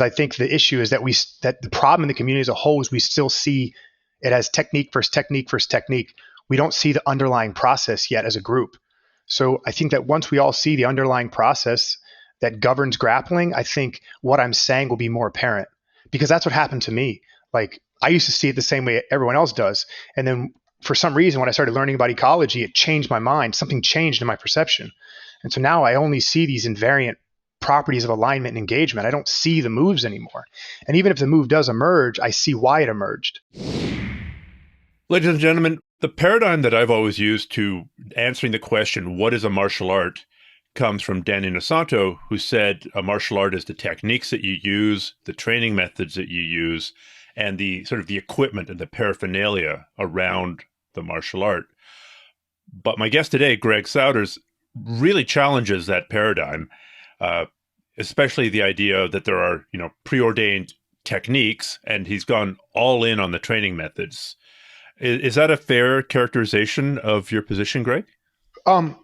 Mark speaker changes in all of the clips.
Speaker 1: I think the issue is that the problem in the community as a whole is we still see it as technique versus technique versus technique. We don't see the underlying process yet as a group. So I think that once we all see the underlying process that governs grappling, I think what I'm saying will be more apparent, because that's what happened to me. Like, I used to see it the same way everyone else does. And then for some reason, when I started learning about ecology, it changed my mind. Something changed in my perception. And so now I only see these invariant properties of alignment and engagement. I don't see the moves anymore. And even if the move does emerge, I see why it emerged.
Speaker 2: Ladies and gentlemen, the paradigm that I've always used to answering the question, what is a martial art, comes from Dan Inosanto, who said a martial art is the techniques that you use, the training methods that you use, and the sort of the equipment and the paraphernalia around the martial art. But my guest today, Greg Souders, really challenges that paradigm, especially the idea that there are, preordained techniques, and he's gone all in on the training methods. Is that a fair characterization of your position, Greg?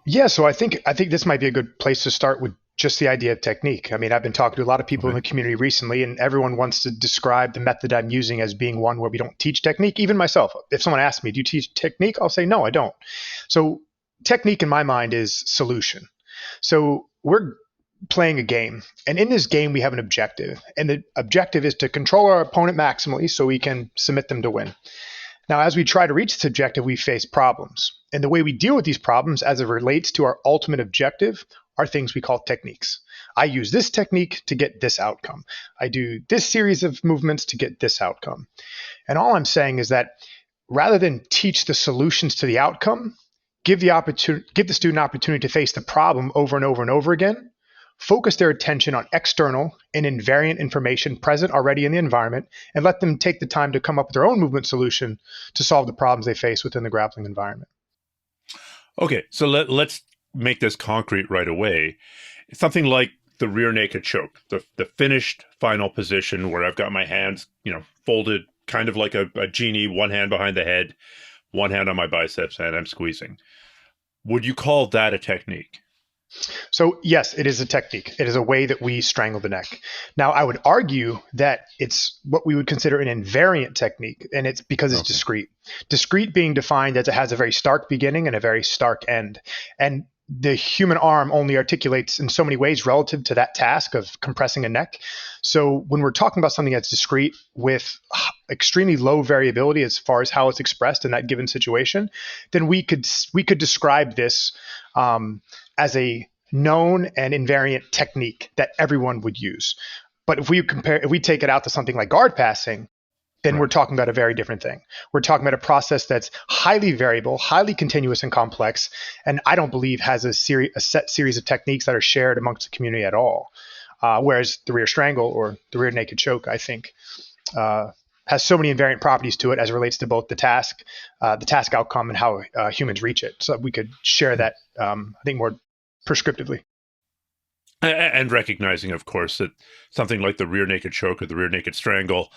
Speaker 1: Yeah. So I think this might be a good place to start with just the idea of technique. I mean, I've been talking to a lot of people in the community recently, and everyone wants to describe the method I'm using as being one where we don't teach technique. Even myself, if someone asks me, do you teach technique? I'll say, no, I don't. So technique in my mind is solution. So we're playing a game, and in this game, we have an objective, and the objective is to control our opponent maximally so we can submit them to win. Now, as we try to reach this objective, we face problems. And the way we deal with these problems as it relates to our ultimate objective are things we call techniques. I use this technique to get this outcome. I do this series of movements to get this outcome. And all I'm saying is that rather than teach the solutions to the outcome, give the student opportunity to face the problem over and over and over again, focus their attention on external and invariant information present already in the environment, and let them take the time to come up with their own movement solution to solve the problems they face within the grappling environment.
Speaker 2: Okay, so let's make this concrete right away. Something like the rear naked choke, the finished final position where I've got my hands, folded kind of like a genie, one hand behind the head, one hand on my biceps, and I'm squeezing. Would you call that a technique?
Speaker 1: So yes, it is a technique. It is a way that we strangle the neck. Now, I would argue that it's what we would consider an invariant technique, and it's because it's discrete. Discrete being defined as it has a very stark beginning and a very stark end. And the human arm only articulates in so many ways relative to that task of compressing a neck. So when we're talking about something that's discrete with extremely low variability as far as how it's expressed in that given situation, then we could describe this as a known and invariant technique that everyone would use. But if we take it out to something like guard passing, then we're talking about a very different thing. We're talking about a process that's highly variable, highly continuous and complex, and I don't believe has a set series of techniques that are shared amongst the community at all. Whereas the rear strangle or the rear naked choke, I think, has so many invariant properties to it as it relates to both the task outcome, and how humans reach it. So we could share that, I think, more prescriptively.
Speaker 2: And recognizing, of course, that something like the rear naked choke or the rear naked strangle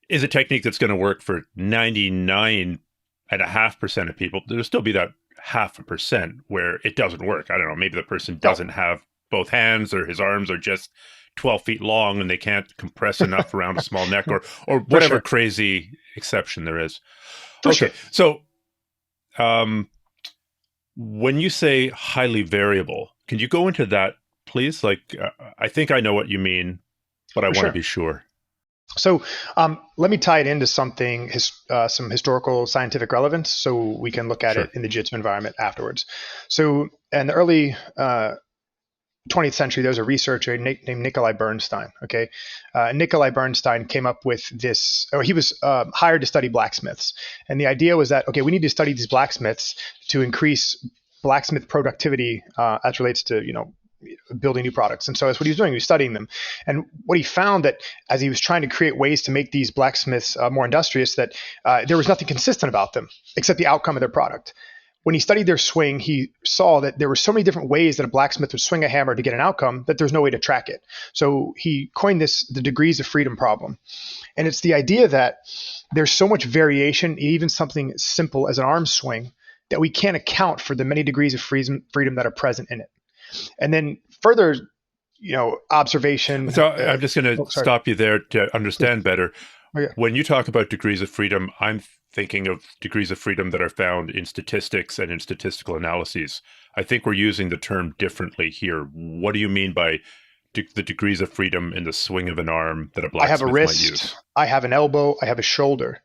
Speaker 2: is a technique that's going to work for 99.5% of people. There'll still be that 0.5% where it doesn't work. I don't know, maybe the person doesn't have both hands, or his arms are just 12 feet long and they can't compress enough around a small neck, or whatever crazy exception there is. Okay. So when you say highly variable, can you go into that, please? Like, I think I know what you mean, but I want to be sure.
Speaker 1: So let me tie it into something, some historical scientific relevance, so we can look at it in the Jiu-Jitsu environment afterwards. So in the early 20th century, there was a researcher named Nikolai Bernstein. Okay, Nikolai Bernstein came up with this, or he was hired to study blacksmiths, and the idea was that we need to study these blacksmiths to increase blacksmith productivity as relates to building new products. And so that's what he was doing. He was studying them, and what he found that as he was trying to create ways to make these blacksmiths more industrious, that there was nothing consistent about them except the outcome of their product. When he studied their swing, he saw that there were so many different ways that a blacksmith would swing a hammer to get an outcome that there's no way to track it. So he coined this the degrees of freedom problem. And it's the idea that there's so much variation, even something as simple as an arm swing, that we can't account for the many degrees of freedom that are present in it. And then further observation.
Speaker 2: So I'm just going to
Speaker 1: Sorry.
Speaker 2: stop you there to understand better.
Speaker 1: Okay.
Speaker 2: When you talk about degrees of freedom, I'm thinking of degrees of freedom that are found in statistics and in statistical analyses. I think we're using the term differently here. What do you mean by the degrees of freedom in the swing of an arm that a
Speaker 1: I have a
Speaker 2: blacksmith might use?
Speaker 1: wrist, I have an elbow, I have a shoulder.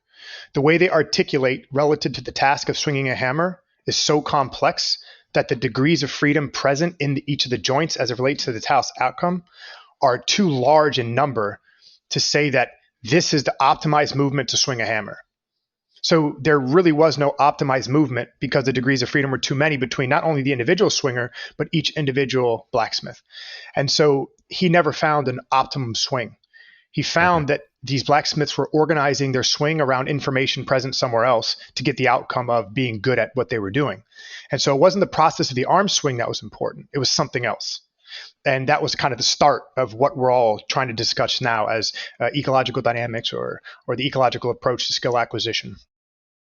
Speaker 1: The way they articulate relative to the task of swinging a hammer is so complex that the degrees of freedom present in each of the joints as it relates to the task outcome are too large in number to say that this is the optimized movement to swing a hammer. So there really was no optimized movement because the degrees of freedom were too many between not only the individual swinger, but each individual blacksmith. And so he never found an optimum swing. He found that these blacksmiths were organizing their swing around information present somewhere else to get the outcome of being good at what they were doing. And so it wasn't the process of the arm swing that was important. It was something else. And that was kind of the start of what we're all trying to discuss now as ecological dynamics or the ecological approach to skill acquisition.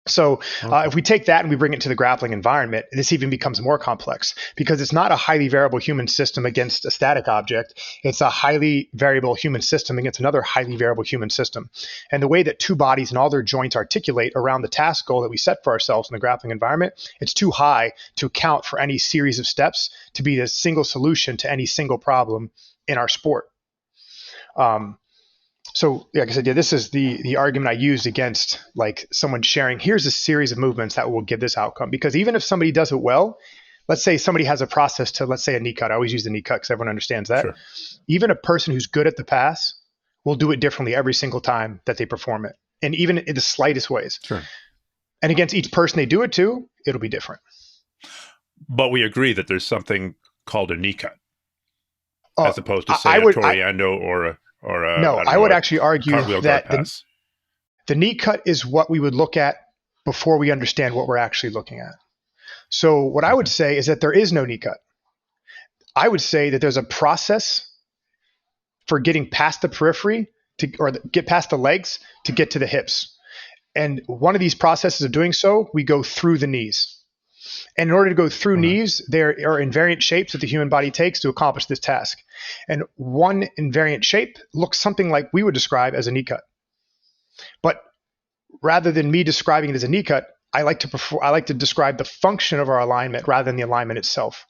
Speaker 1: So if we take that and we bring it to the grappling environment, this even becomes more complex because it's not a highly variable human system against a static object. It's a highly variable human system against another highly variable human system. And the way that two bodies and all their joints articulate around the task goal that we set for ourselves in the grappling environment, it's too high to account for any series of steps to be the single solution to any single problem in our sport. So, like I said, this is the argument I used against like someone sharing, here's a series of movements that will give this outcome. Because even if somebody does it well, let's say somebody has a process to, let's say a knee cut. I always use the knee cut because everyone understands that. Sure. Even a person who's good at the pass will do it differently every single time that they perform it. And even in the slightest ways.
Speaker 2: Sure.
Speaker 1: And against each person they do it to, it'll be different.
Speaker 2: But we agree that there's something called a knee cut as opposed to, say, a Toriando or a...
Speaker 1: I would actually argue that the knee cut is what we would look at before we understand what we're actually looking at. So what I would say is that there is no knee cut. I would say that there's a process for getting past the periphery or get past the legs to get to the hips. And one of these processes of doing so, we go through the knees. And in order to go through knees, there are invariant shapes that the human body takes to accomplish this task. And one invariant shape looks something like we would describe as a knee cut. But rather than me describing it as a knee cut, I like to describe the function of our alignment rather than the alignment itself.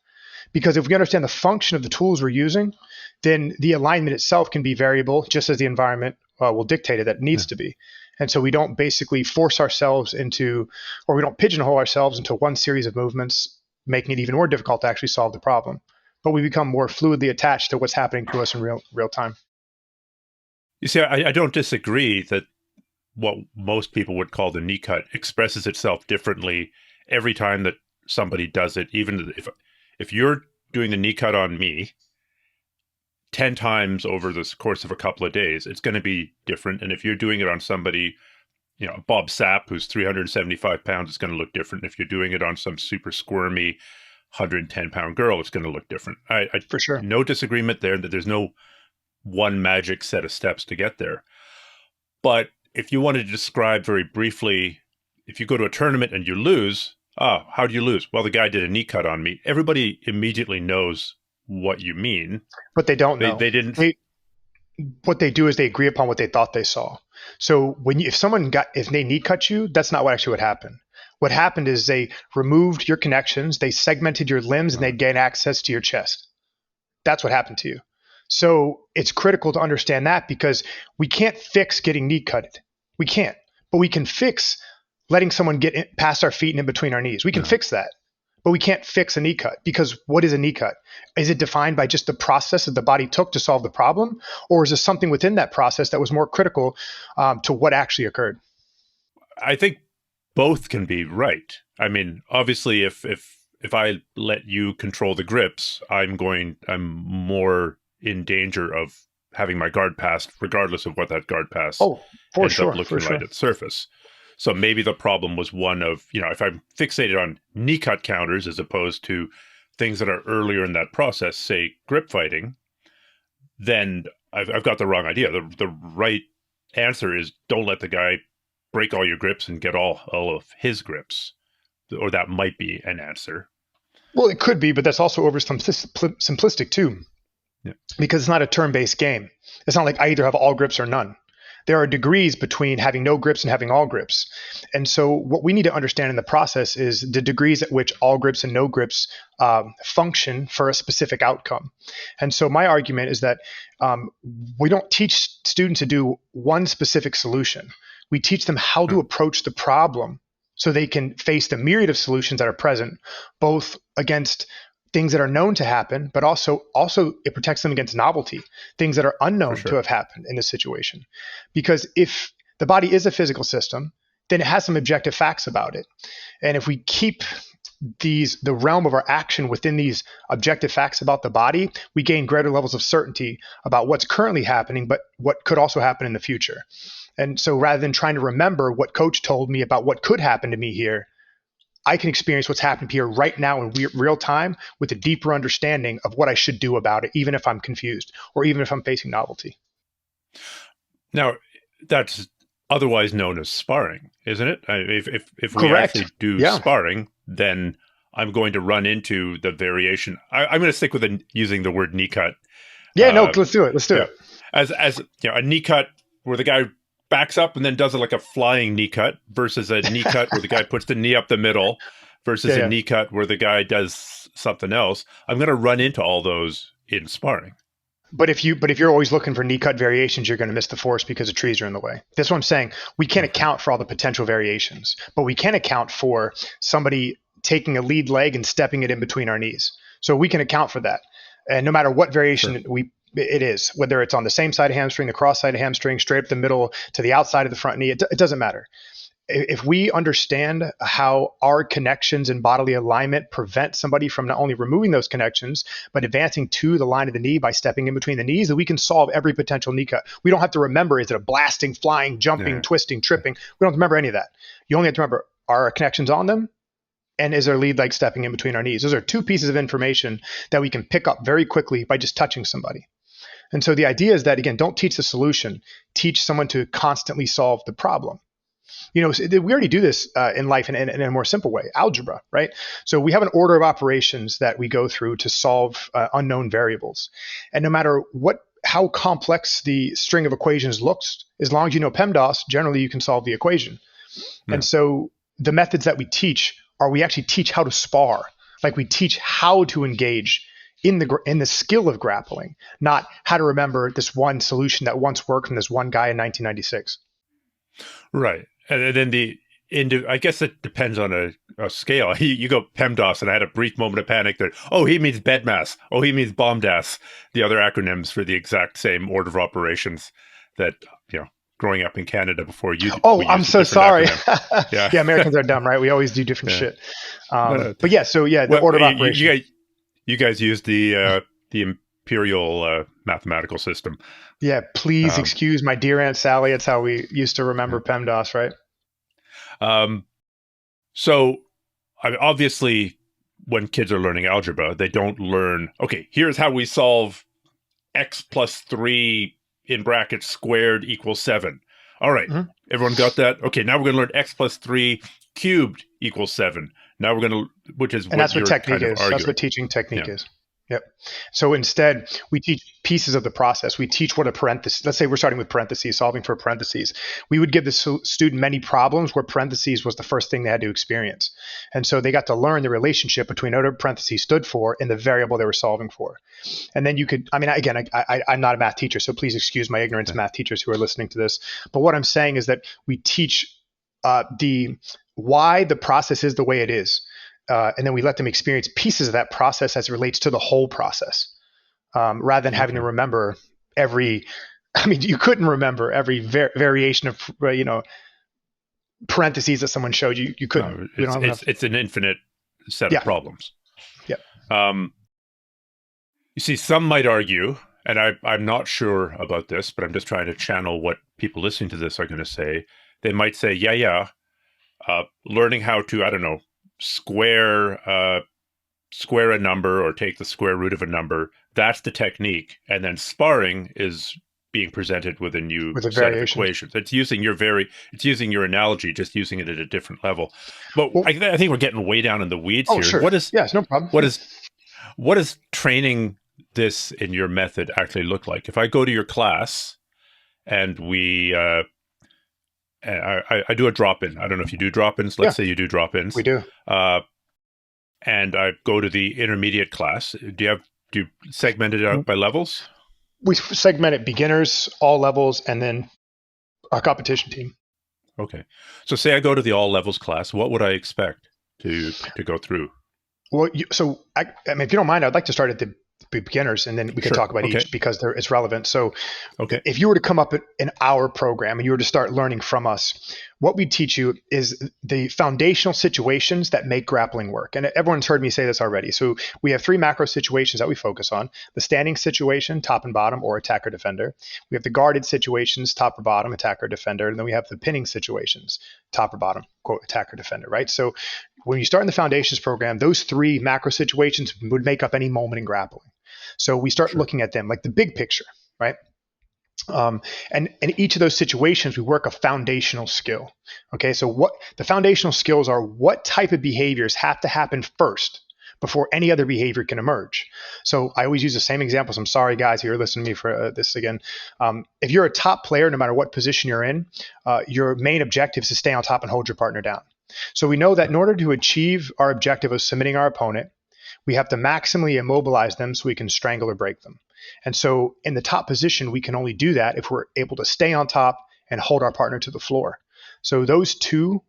Speaker 1: Because if we understand the function of the tools we're using, then the alignment itself can be variable, just as the environment will dictate it that it needs to be. And so we don't basically force ourselves into, or we don't pigeonhole ourselves into one series of movements, making it even more difficult to actually solve the problem. But we become more fluidly attached to what's happening to us in real time.
Speaker 2: You see, I don't disagree that what most people would call the knee cut expresses itself differently every time that somebody does it. Even if you're doing the knee cut on me 10 times over the course of a couple of days, it's going to be different. And if you're doing it on somebody, Bob Sapp, who's 375 pounds, it's going to look different. If you're doing it on some super squirmy 110-pound girl, it's going to look different.
Speaker 1: For sure.
Speaker 2: No disagreement there that there's no one magic set of steps to get there. But if you wanted to describe very briefly, if you go to a tournament and you lose, how do you lose? Well, the guy did a knee cut on me. Everybody immediately knows what you mean,
Speaker 1: but they don't know.
Speaker 2: They didn't.
Speaker 1: What they do is they agree upon what they thought they saw. So if they knee cut you, that's not what happened. What happened is they removed your connections, they segmented your limbs, and they gained access to your chest. That's what happened to you. So it's critical to understand that because we can't fix getting knee cutted. We can't, but we can fix letting someone get past our feet and in between our knees. We can fix that. But we can't fix a knee cut because what is a knee cut? Is it defined by just the process that the body took to solve the problem? Or is there something within that process that was more critical to what actually occurred?
Speaker 2: I think both can be right. I mean, obviously, if I let you control the grips, I'm more in danger of having my guard pass, regardless of what that guard pass ends up looking like at the surface. So maybe the problem was one of, if I'm fixated on knee cut counters as opposed to things that are earlier in that process, say grip fighting, then I've got the wrong idea. The right answer is don't let the guy break all your grips and get all of his grips, or that might be an answer.
Speaker 1: Well, it could be, but that's also over simplistic too.
Speaker 2: Yeah.
Speaker 1: because it's not a turn-based game. It's not like I either have all grips or none. There are degrees between having no grips and having all grips. And so what we need to understand in the process is the degrees at which all grips and no grips function for a specific outcome. And so my argument is that we don't teach students to do one specific solution. We teach them how to approach the problem so they can face the myriad of solutions that are present, both against things that are known to happen, but also it protects them against novelty, things that are unknown to have happened in this situation. Because if the body is a physical system, then it has some objective facts about it. And if we keep the realm of our action within these objective facts about the body, we gain greater levels of certainty about what's currently happening, but what could also happen in the future. And so rather than trying to remember what coach told me about what could happen to me here, I can experience what's happening here right now in real time with a deeper understanding of what I should do about it, even if I'm confused or even if I'm facing novelty.
Speaker 2: Now, that's otherwise known as sparring, isn't it? If we
Speaker 1: Correct.
Speaker 2: actually do sparring, then I'm going to run into the variation. I'm going to stick with using the word knee cut.
Speaker 1: Yeah, no, let's do it. Let's do it.
Speaker 2: As you know, a knee cut where the guy backs up and then does it like a flying knee cut versus a knee cut where the guy puts the knee up the middle versus a knee cut where the guy does something else. I'm going to run into all those in sparring.
Speaker 1: But if you're always looking for knee cut variations, you're going to miss the force because the trees are in the way. That's what I'm saying. We can't account for all the potential variations, but we can account for somebody taking a lead leg and stepping it in between our knees. So we can account for that. And no matter what variation it is, whether it's on the same side of hamstring, the cross side of hamstring, straight up the middle to the outside of the front knee, it doesn't matter. If we understand how our connections and bodily alignment prevent somebody from not only removing those connections, but advancing to the line of the knee by stepping in between the knees, then we can solve every potential knee cut. We don't have to remember, is it a blasting, flying, jumping, twisting, tripping? We don't have to remember any of that. You only have to remember, are our connections on them? And is our lead leg stepping in between our knees? Those are two pieces of information that we can pick up very quickly by just touching somebody. And so the idea is that, again, don't teach the solution. Teach someone to constantly solve the problem. You know, we already do this in life in a more simple way, algebra, right? So we have an order of operations that we go through to solve unknown variables. And no matter how complex the string of equations looks, as long as you know PEMDAS, generally you can solve the equation. Yeah. And so the methods that we teach we actually teach how to spar. Like we teach how to engage in the skill of grappling, not how to remember this one solution that once worked from this one guy in 1996.
Speaker 2: Right. And then I guess it depends on a scale. You go PEMDAS, and I had a brief moment of panic there. Oh, he means BEDMAS. Oh, he means BOMDAS. The other acronyms for the exact same order of operations that, you know, growing up in Canada before you.
Speaker 1: Oh, I'm so sorry. Yeah, Americans are dumb, right? We always do different shit. But yeah, so yeah, the order of operations.
Speaker 2: You guys use the imperial mathematical system.
Speaker 1: Yeah, please excuse my dear Aunt Sally. It's how we used to remember PEMDAS, right?
Speaker 2: So obviously, when kids are learning algebra, they don't learn, okay, here's how we solve x plus 3 in brackets squared equals 7. All right, everyone got that? Okay, now we're going to learn x plus 3 cubed equals 7. Now we're going to,
Speaker 1: and that's what technique is. That's what teaching technique is. Yep. So instead, we teach pieces of the process. We teach what a parenthesis, let's say we're starting with parentheses, solving for parentheses. We would give the student many problems where parentheses was the first thing they had to experience. And so they got to learn the relationship between what a parentheses stood for and the variable they were solving for. And then you could, I mean, again, I'm not a math teacher, so please excuse my ignorance, math teachers who are listening to this. But what I'm saying is that we teach why the process is the way it is. And then we let them experience pieces of that process as it relates to the whole process, rather than having to remember you couldn't remember every variation of, parentheses that someone showed you. You couldn't.
Speaker 2: It's an infinite set of problems.
Speaker 1: Yeah.
Speaker 2: You see, some might argue, and I'm not sure about this, but I'm just trying to channel what people listening to this are going to say. They might say, learning how to, I don't know, square a number or take the square root of a number, that's the technique. And then sparring is being presented with a set of equations. It's using your analogy, just using it at a different level. But I think we're getting way down in the weeds here.
Speaker 1: Sure.
Speaker 2: What is
Speaker 1: no problem.
Speaker 2: What does training this in your method actually look like? If I go to your class and I do a drop-in. I don't know if you do drop-ins. Let's say you do drop-ins.
Speaker 1: We do.
Speaker 2: And I go to the intermediate class. Do you segment it out by levels?
Speaker 1: We segment it beginners, all levels, and then our competition team.
Speaker 2: Okay. So say I go to the all levels class, what would I expect to go through?
Speaker 1: Well, I mean, if you don't mind, I'd like to start at the beginners, and then we can talk about each because it's relevant. So if you were to come up in our program and you were to start learning from us, what we teach you is the foundational situations that make grappling work. And everyone's heard me say this already. So we have 3 macro situations that we focus on: the standing situation, top and bottom, or attacker defender. We have the guarded situations, top or bottom, attacker defender. And then we have the pinning situations, top or bottom, quote, attacker defender, right? So when you start in the foundations program, those 3 macro situations would make up any moment in grappling. So we start looking at them like the big picture, right? And in each of those situations, we work a foundational skill. Okay, so what the foundational skills are: what type of behaviors have to happen first before any other behavior can emerge. So I always use the same examples. I'm sorry, guys, you're listening to me for this again. If you're a top player, no matter what position you're in, your main objective is to stay on top and hold your partner down. So we know that in order to achieve our objective of submitting our opponent, we have to maximally immobilize them so we can strangle or break them. And so in the top position, we can only do that if we're able to stay on top and hold our partner to the floor. So those 2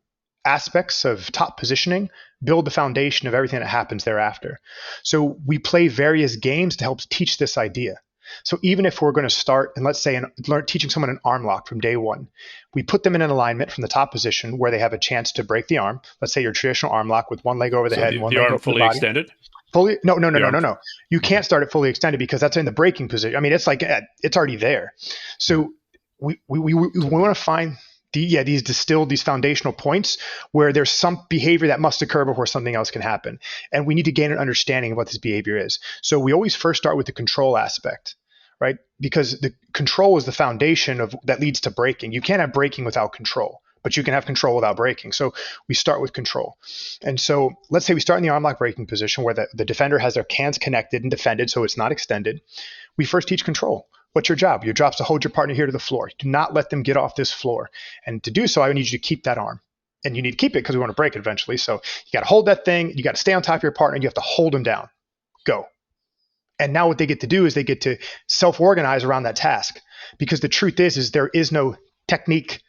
Speaker 1: aspects of top positioning build the foundation of everything that happens thereafter. So we play various games to help teach this idea. So even if we're going to start, and let's say teaching someone an arm lock from day 1, we put them in an alignment from the top position where they have a chance to break the arm. Let's say your traditional arm lock with one leg over the head and one leg over the body.
Speaker 2: The arm fully extended?
Speaker 1: No. You can't start it fully extended because that's in the breaking position. I mean, it's like it's already there. So we want to find these foundational points where there's some behavior that must occur before something else can happen, and we need to gain an understanding of what this behavior is. So we always first start with the control aspect, right? Because the control is the foundation that leads to breaking. You can't have breaking without control, but you can have control without breaking. So we start with control. And so let's say we start in the arm lock breaking position where the defender has their hands connected and defended so it's not extended. We first teach control. What's your job? Your job is to hold your partner here to the floor. Do not let them get off this floor. And to do so, I need you to keep that arm. And you need to keep it because we want to break it eventually. So you got to hold that thing. You got to stay on top of your partner. And you have to hold them down. Go. And now what they get to do is they get to self-organize around that task. Because the truth is there is no technique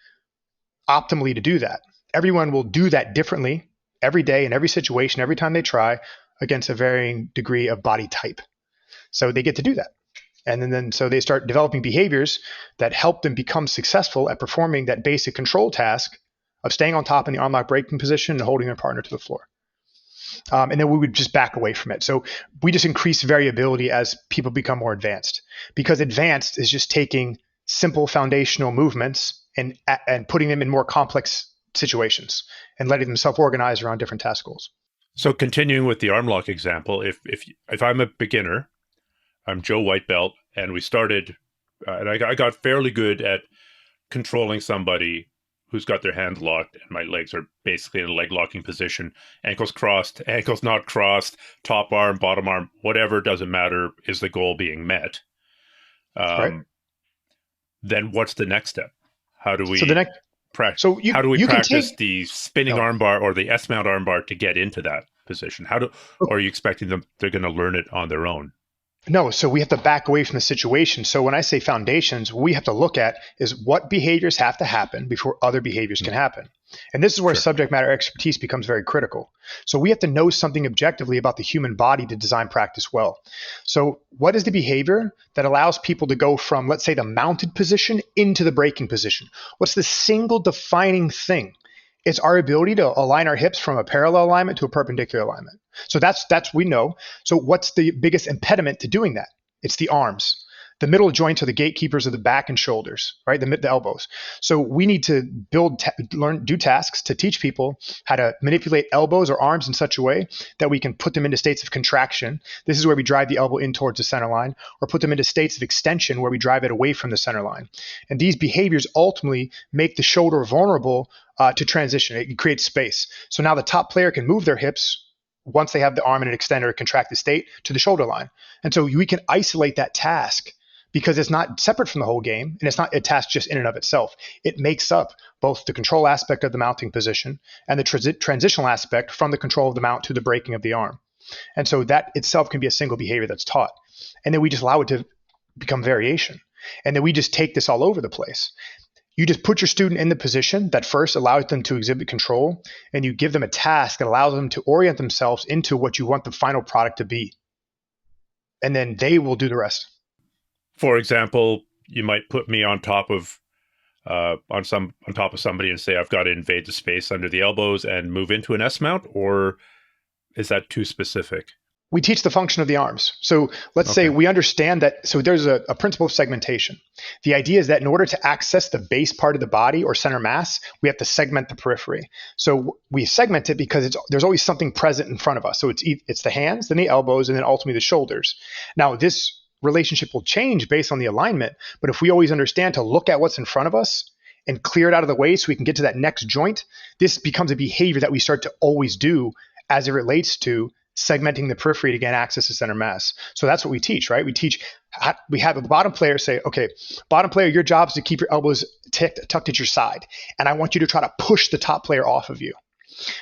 Speaker 1: optimally to do that. Everyone will do that differently every day in every situation, every time they try, against a varying degree of body type. So they get to do that. And then so they start developing behaviors that help them become successful at performing that basic control task of staying on top in the arm lock breaking position and holding their partner to the floor. And then we would just back away from it. So we just increase variability as people become more advanced, because advanced is just taking simple foundational movements and putting them in more complex situations and letting them self-organize around different task goals.
Speaker 2: So continuing with the arm lock example, if I'm a beginner, I'm Joe White Belt, and we started, and I got fairly good at controlling somebody who's got their hands locked, and my legs are basically in a leg locking position, ankles crossed, ankles not crossed, top arm, bottom arm, whatever, doesn't matter, is the goal being met.
Speaker 1: Right.
Speaker 2: Then what's the next step? How do we practice? How do we practice the spinning armbar or the S-mount armbar to get into that position? Or are you expecting they're going to learn it on their own?
Speaker 1: No, so we have to back away from the situation. So when I say foundations, what we have to look at is what behaviors have to happen before other behaviors can happen. And this is where subject matter expertise becomes very critical. So we have to know something objectively about the human body to design practice well. So what is the behavior that allows people to go from, let's say, the mounted position into the breaking position? What's the single defining thing? It's our ability to align our hips from a parallel alignment to a perpendicular alignment. So that's we know. So what's the biggest impediment to doing that? It's the arms. The middle joints are the gatekeepers of the back and shoulders, right? The elbows. So we need to do tasks to teach people how to manipulate elbows or arms in such a way that we can put them into states of contraction. This is where we drive the elbow in towards the center line, or put them into states of extension where we drive it away from the center line. And these behaviors ultimately make the shoulder vulnerable to transition. It creates space. So now the top player can move their hips once they have the arm in an extended or contracted state, to the shoulder line. And so we can isolate that task because it's not separate from the whole game, and it's not a task just in and of itself. It makes up both the control aspect of the mounting position and the transitional aspect from the control of the mount to the breaking of the arm. And so that itself can be a single behavior that's taught. And then we just allow it to become variation. And then we just take this all over the place. You just put your student in the position that first allows them to exhibit control, and you give them a task that allows them to orient themselves into what you want the final product to be. And then they will do the rest.
Speaker 2: For example, you might put me on top of somebody and say I've got to invade the space under the elbows and move into an S mount, or is that too specific?
Speaker 1: We teach the function of the arms. So let's say we understand that. So there's a principle of segmentation. The idea is that in order to access the base part of the body or center mass, we have to segment the periphery. So we segment it because there's always something present in front of us. So it's the hands, then the elbows, and then ultimately the shoulders. Now this relationship will change based on the alignment, but if we always understand to look at what's in front of us and clear it out of the way so we can get to that next joint, this becomes a behavior that we start to always do as it relates to segmenting the periphery to gain access to center mass. So that's what we teach, right? We have a bottom player say, okay, bottom player, your job is to keep your elbows tucked at your side, and I want you to try to push the top player off of you.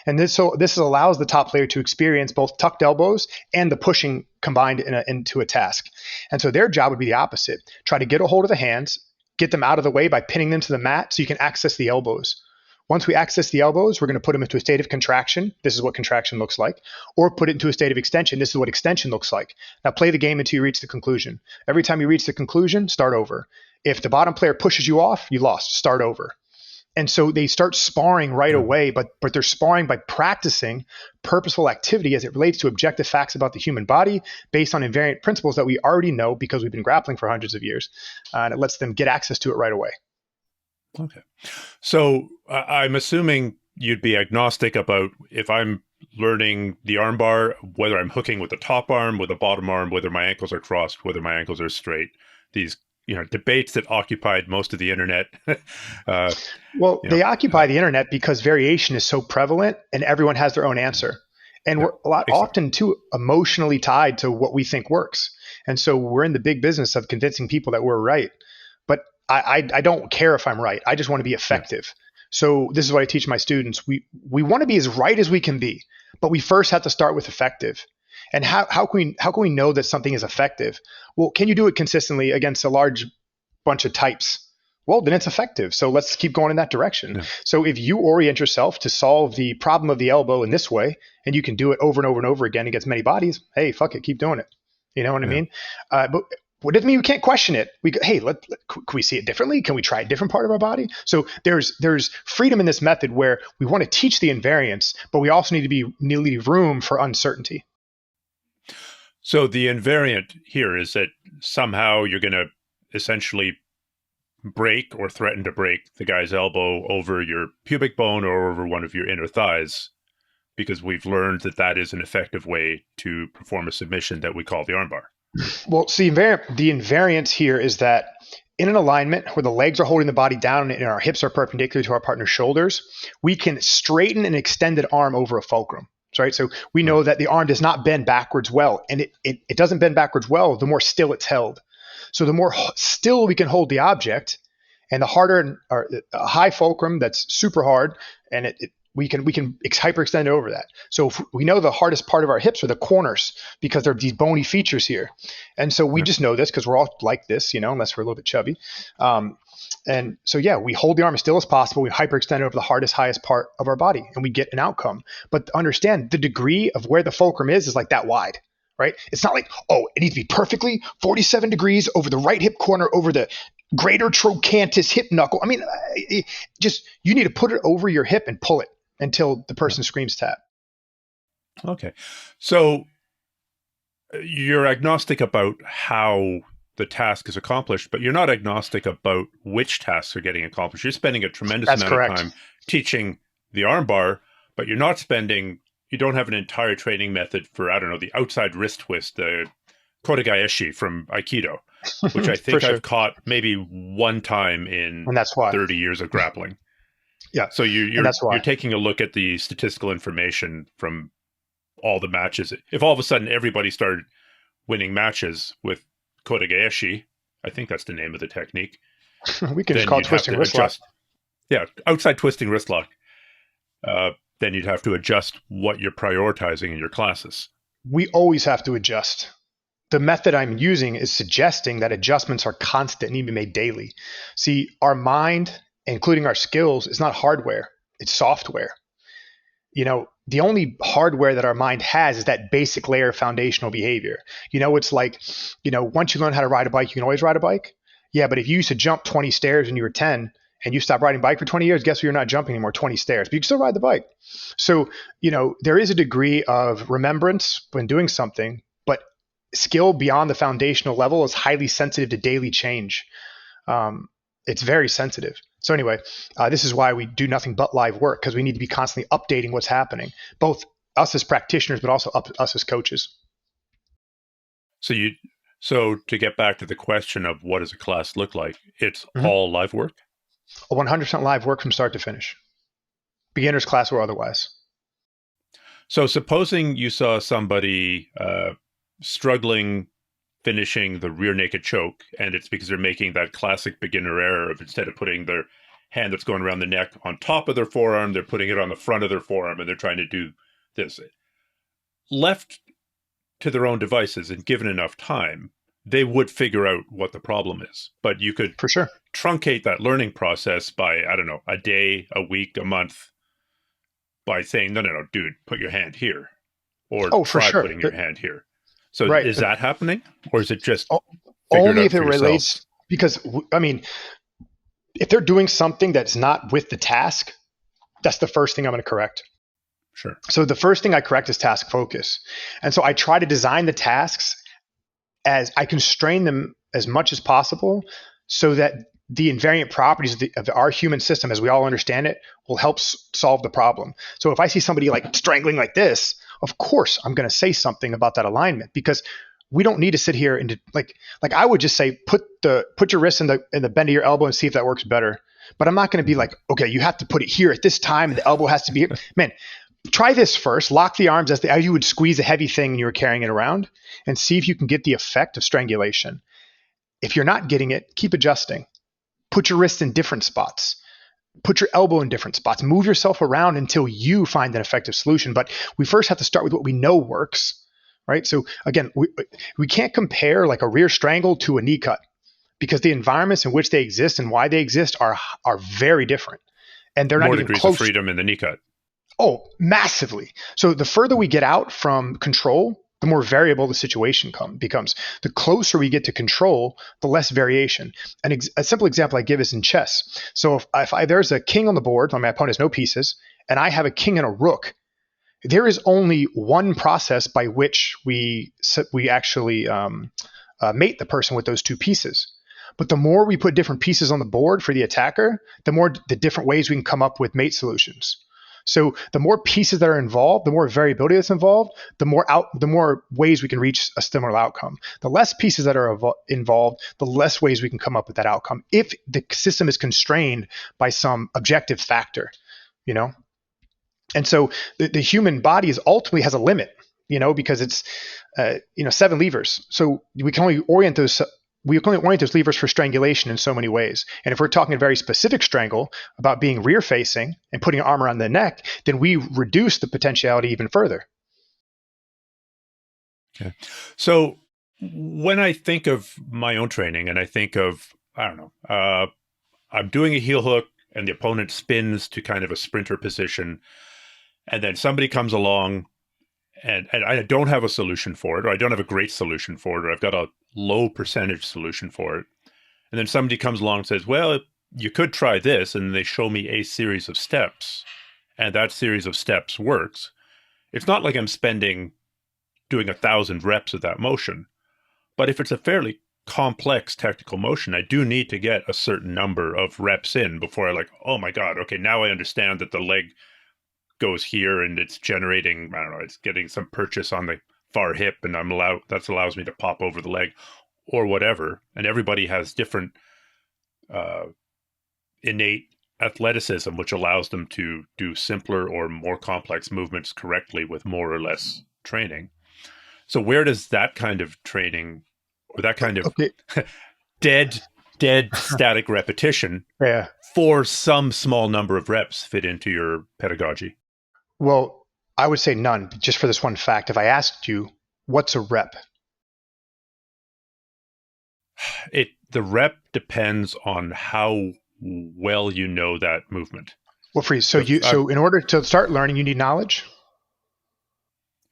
Speaker 1: And this allows the top player to experience both tucked elbows and the pushing combined into a task. And so their job would be the opposite. Try to get a hold of the hands, get them out of the way by pinning them to the mat so you can access the elbows. Once we access the elbows, we're going to put them into a state of contraction. This is what contraction looks like. Or put it into a state of extension. This is what extension looks like. Now play the game until you reach the conclusion. Every time you reach the conclusion, start over. If the bottom player pushes you off, you lost. Start over. And so they start sparring right away, but they're sparring by practicing purposeful activity as it relates to objective facts about the human body based on invariant principles that we already know because we've been grappling for hundreds of years. And it lets them get access to it right away.
Speaker 2: Okay. So I'm assuming you'd be agnostic about if I'm learning the armbar, whether I'm hooking with the top arm, with the bottom arm, whether my ankles are crossed, whether my ankles are straight. These debates that occupied most of the internet.
Speaker 1: They occupy the internet because variation is so prevalent and everyone has their own answer. And we're often too emotionally tied to what we think works. And so we're in the big business of convincing people that we're right. But I don't care if I'm right. I just want to be effective. Yeah. So this is what I teach my students. We want to be as right as we can be, but we first have to start with effective. And how can we know that something is effective? Well, can you do it consistently against a large bunch of types? Well, then it's effective. So let's keep going in that direction. Yeah. So if you orient yourself to solve the problem of the elbow in this way, and you can do it over and over and over again against many bodies, hey, fuck it, keep doing it. You know what I mean? But what doesn't mean we can't question it. Can we see it differently? Can we try a different part of our body? So there's freedom in this method where we want to teach the invariance, but we also need to leave room for uncertainty.
Speaker 2: So the invariant here is that somehow you're going to essentially break or threaten to break the guy's elbow over your pubic bone or over one of your inner thighs, because we've learned that is an effective way to perform a submission that we call the armbar.
Speaker 1: Well, see, the invariance here is that in an alignment where the legs are holding the body down and our hips are perpendicular to our partner's shoulders, we can straighten an extended arm over a fulcrum. Right? So we know that the arm does not bend backwards well, and it doesn't bend backwards well the more still it's held. So the more still we can hold the object, and the harder a high fulcrum that's super hard, and we can hyperextend over that. So if we know the hardest part of our hips are the corners because there are these bony features here, and so we just know this because we're all like this, unless we're a little bit chubby. And so, we hold the arm as still as possible. We hyperextend over the highest part of our body, and we get an outcome. But understand the degree of where the fulcrum is like that wide, right? It's not like, it needs to be perfectly 47 degrees over the right hip corner, over the greater trochanter hip knuckle. I mean, you need to put it over your hip and pull it until the person screams tap.
Speaker 2: Okay. So you're agnostic about how the task is accomplished, but you're not agnostic about which tasks are getting accomplished. You're spending a tremendous amount of time teaching the armbar, but you don't have an entire training method for, the outside wrist twist, the kotegaeshi from Aikido, which I think I've caught maybe one time in 30 years of grappling.
Speaker 1: Yeah.
Speaker 2: So you're taking a look at the statistical information from all the matches. If all of a sudden everybody started winning matches with Kotegaeshi, I think that's the name of the technique,
Speaker 1: We can just
Speaker 2: then
Speaker 1: call it
Speaker 2: you'd have
Speaker 1: twisting
Speaker 2: to
Speaker 1: wrist lock.
Speaker 2: adjust. Yeah, outside twisting wrist lock. Then you'd have to adjust what you're prioritizing in your classes.
Speaker 1: We always have to adjust. The method I'm using is suggesting that adjustments are constant and need to be made daily. See, our mind, including our skills, is not hardware, it's software. The only hardware that our mind has is that basic layer of foundational behavior. It's like, once you learn how to ride a bike, you can always ride a bike. Yeah, but if you used to jump 20 stairs when you were 10 and you stopped riding a bike for 20 years, guess what? You're not jumping anymore, 20 stairs, but you can still ride the bike. So, there is a degree of remembrance when doing something, but skill beyond the foundational level is highly sensitive to daily change. It's very sensitive. So anyway, this is why we do nothing but live work, because we need to be constantly updating what's happening, both us as practitioners, but also us as coaches.
Speaker 2: So to get back to the question of what does a class look like, it's all live work?
Speaker 1: 100% live work from start to finish, beginner's class or otherwise.
Speaker 2: So supposing you saw somebody struggling finishing the rear naked choke, and it's because they're making that classic beginner error of, instead of putting their hand that's going around the neck on top of their forearm, they're putting it on the front of their forearm, and they're trying to do this. Left to their own devices and given enough time, they would figure out what the problem is. But you could
Speaker 1: for sure
Speaker 2: truncate that learning process by, I don't know, a day, a week, a month, by saying, no, dude, put your hand here. Or try putting your hand here. So is that happening? Or is it just
Speaker 1: only if it relates? Because, I mean, if they're doing something that's not with the task, that's the first thing I'm going to correct.
Speaker 2: Sure.
Speaker 1: So the first thing I correct is task focus. And so I try to design the tasks as I constrain them as much as possible so that the invariant properties of our human system, as we all understand it, will help solve the problem. So if I see somebody like strangling like this, of course I'm going to say something about that alignment, because we don't need to sit here and like I would just say, put your wrist in the bend of your elbow and see if that works better. But I'm not going to be like, okay, you have to put it here at this time and the elbow has to be here. Man, try this first. Lock the arms as you would squeeze a heavy thing when you were carrying it around, and see if you can get the effect of strangulation. If you're not getting it, keep adjusting. Put your wrist in different spots. Put your elbow in different spots. Move yourself around until you find an effective solution. But we first have to start with what we know works, right? So again, we can't compare like a rear strangle to a knee cut, because the environments in which they exist and why they exist are very different. And they're not even close.
Speaker 2: More degrees of freedom in the knee cut.
Speaker 1: Oh, massively. So the further we get out from control, the more variable the situation becomes. The closer we get to control, the less variation. And a simple example I give is in chess. So if there's a king on the board, my opponent has no pieces, and I have a king and a rook, there is only one process by which we actually mate the person with those two pieces. But the more we put different pieces on the board for the attacker, the different ways we can come up with mate solutions. So the more pieces that are involved, the more variability that's involved, the more ways we can reach a similar outcome. The less pieces that are involved, the less ways we can come up with that outcome if the system is constrained by some objective factor, And so the human body ultimately has a limit, because it's 7 levers. So we can only orient those levers for strangulation in so many ways. And if we're talking a very specific strangle about being rear facing and putting an arm around the neck, then we reduce the potentiality even further.
Speaker 2: Okay. So when I think of my own training and I think of, I don't know, I'm doing a heel hook and the opponent spins to kind of a sprinter position, and then somebody comes along and I don't have a solution for it, or I don't have a great solution for it, or I've got a low percentage solution for it. And then somebody comes along and says, well, you could try this, and they show me a series of steps, and that series of steps works. It's not like I'm doing 1,000 reps of that motion. But if it's a fairly complex technical motion, I do need to get a certain number of reps in before I oh my God, okay, now I understand that the leg goes here and it's generating, I don't know, it's getting some purchase on the far hip, and that allows me to pop over the leg or whatever. And everybody has different innate athleticism, which allows them to do simpler or more complex movements correctly with more or less training. So where does that kind of training or that kind of
Speaker 1: Okay.
Speaker 2: dead static repetition
Speaker 1: Yeah.
Speaker 2: for some small number of reps fit into your pedagogy?
Speaker 1: Well, I would say none, just for this one fact. If I asked you, what's a rep?
Speaker 2: The rep depends on how well you know that movement.
Speaker 1: Well, for you, so in order to start learning, you need knowledge?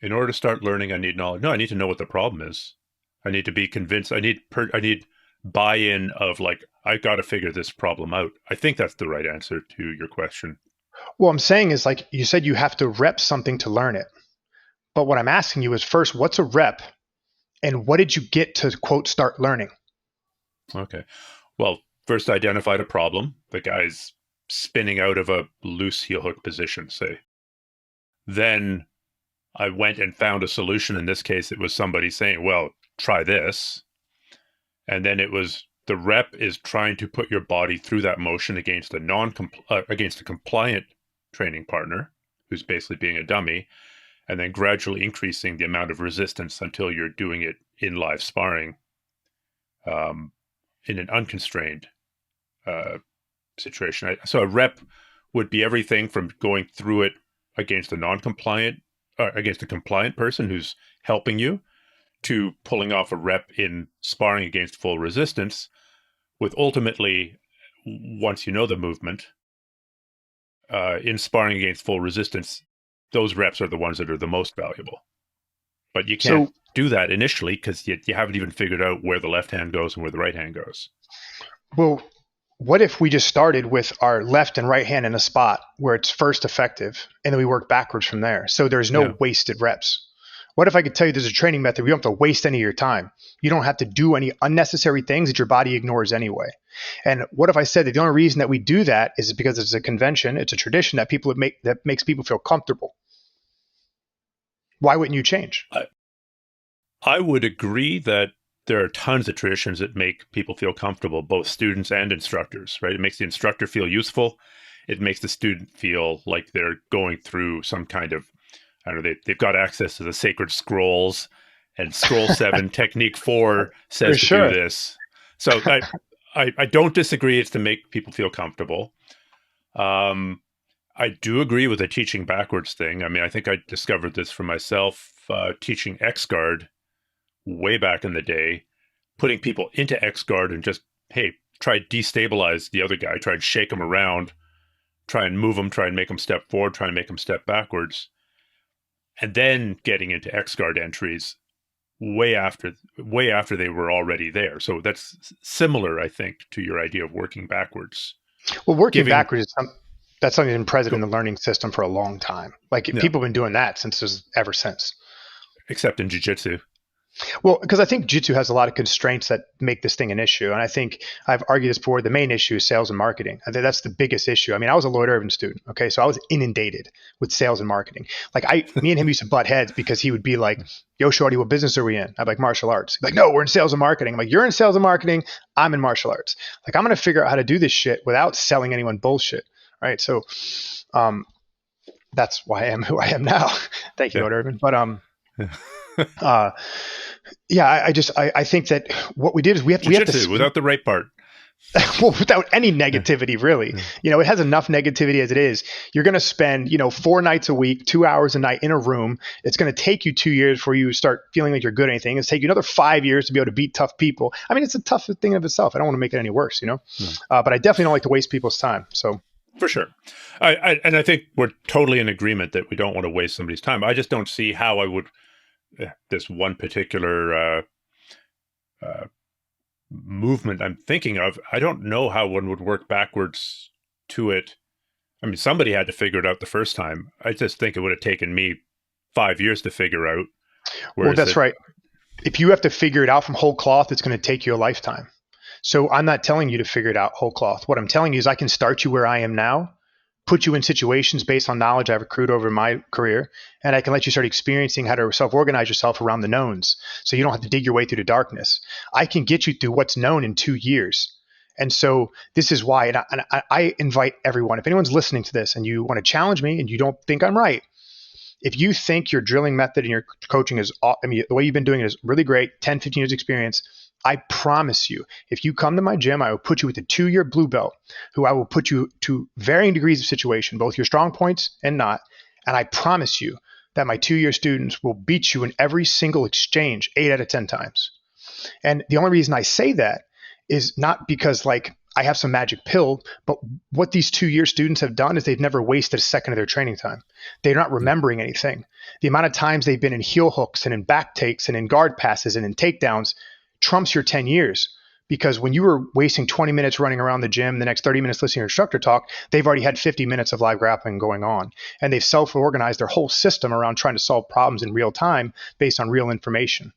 Speaker 2: In order to start learning, I need knowledge. No, I need to know what the problem is. I need to be convinced. I need buy-in of like, I got to figure this problem out. I think that's the right answer to your question.
Speaker 1: What I'm saying is, like you said, you have to rep something to learn it. But what I'm asking you is first, what's a rep? And what did you get to, quote, start learning?
Speaker 2: Okay. Well, first I identified a problem. The guy's spinning out of a loose heel hook position, say. Then I went and found a solution. In this case, it was somebody saying, well, try this. And then it was the rep is trying to put your body through that motion against a compliant training partner who's basically being a dummy, and then gradually increasing the amount of resistance until you're doing it in live sparring in an unconstrained situation. So a rep would be everything from going through it against a non-compliant, against a compliant person who's helping you, to pulling off a rep in sparring against full resistance, with ultimately, once you know the movement, in sparring against full resistance, those reps are the ones that are the most valuable. But you can't do that initially because you haven't even figured out where the left hand goes and where the right hand goes.
Speaker 1: Well, what if we just started with our left and right hand in a spot where it's first effective, and then we work backwards from there? So there's no wasted reps. What if I could tell you there's a training method where you don't have to waste any of your time? You don't have to do any unnecessary things that your body ignores anyway. And what if I said that the only reason that we do that is because it's a convention, it's a tradition that that makes people feel comfortable? Why wouldn't you change?
Speaker 2: I would agree that there are tons of traditions that make people feel comfortable, both students and instructors, right? It makes the instructor feel useful. It makes the student feel like they're going through some kind of, I don't know, they've got access to the sacred scrolls, and scroll 7, technique 4 says to do this. So I don't disagree. It's to make people feel comfortable. I do agree with the teaching backwards thing. I mean, I think I discovered this for myself teaching X-Guard way back in the day, putting people into X-Guard and just, hey, try to destabilize the other guy, try and shake him around, try and move him, try and make him step forward, try and make him step backwards. And then getting into X-Guard entries way after they were already there. So that's similar, I think, to your idea of working backwards.
Speaker 1: Well, working backwards is that's something that's been present in the learning system for a long time. Like people have been doing that ever since. Except
Speaker 2: in Jiu-Jitsu.
Speaker 1: Well, because I think Jiu-Jitsu has a lot of constraints that make this thing an issue. And I think I've argued this before. The main issue is sales and marketing. I think that's the biggest issue. I mean, I was a Lloyd Irvin student. Okay. So I was inundated with sales and marketing. Like me and him used to butt heads because he would be like, yo, shorty, what business are we in? I'm like, martial arts. He's like, no, we're in sales and marketing. I'm like, you're in sales and marketing. I'm in martial arts. Like, I'm going to figure out how to do this shit without selling anyone bullshit. Right. So that's why I am who I am now. Thank you, Lloyd Irvin. But I think that what we did is we have to
Speaker 2: without the right part.
Speaker 1: Well, without any negativity, really. You know, it has enough negativity as it is. You're going to spend, 4 nights a week, 2 hours a night in a room. It's going to take you 2 years before you start feeling like you're good at anything. It's take you another 5 years to be able to beat tough people. I mean, it's a tough thing of itself. I don't want to make it any worse, but I definitely don't like to waste people's time. So
Speaker 2: for sure. I think we're totally in agreement that we don't want to waste somebody's time. I just don't see how I would, this one particular movement I'm thinking of, I don't know how one would work backwards to it. I mean, somebody had to figure it out the first time. I just think it would have taken me 5 years to figure out.
Speaker 1: Well, that's right. If you have to figure it out from whole cloth, it's going to take you a lifetime. So I'm not telling you to figure it out whole cloth. What I'm telling you is I can start you where I am now, put you in situations based on knowledge I've accrued over my career, and I can let you start experiencing how to self-organize yourself around the knowns so you don't have to dig your way through the darkness. I can get you through what's known in 2 years. And so this is why, and I invite everyone, if anyone's listening to this and you want to challenge me and you don't think I'm right, if you think your drilling method and your coaching is, the way you've been doing it is really great, 10, 15 years experience, I promise you, if you come to my gym, I will put you with a 2-year blue belt who I will put you to varying degrees of situation, both your strong points and not. And I promise you that my 2-year students will beat you in every single exchange 8 out of 10 times. And the only reason I say that is not because like I have some magic pill, but what these 2-year students have done is they've never wasted a second of their training time. They're not remembering anything. The amount of times they've been in heel hooks and in back takes and in guard passes and in takedowns trumps your 10 years. Because when you were wasting 20 minutes running around the gym, the next 30 minutes listening to your instructor talk, they've already had 50 minutes of live grappling going on. And they've self-organized their whole system around trying to solve problems in real time based on real information.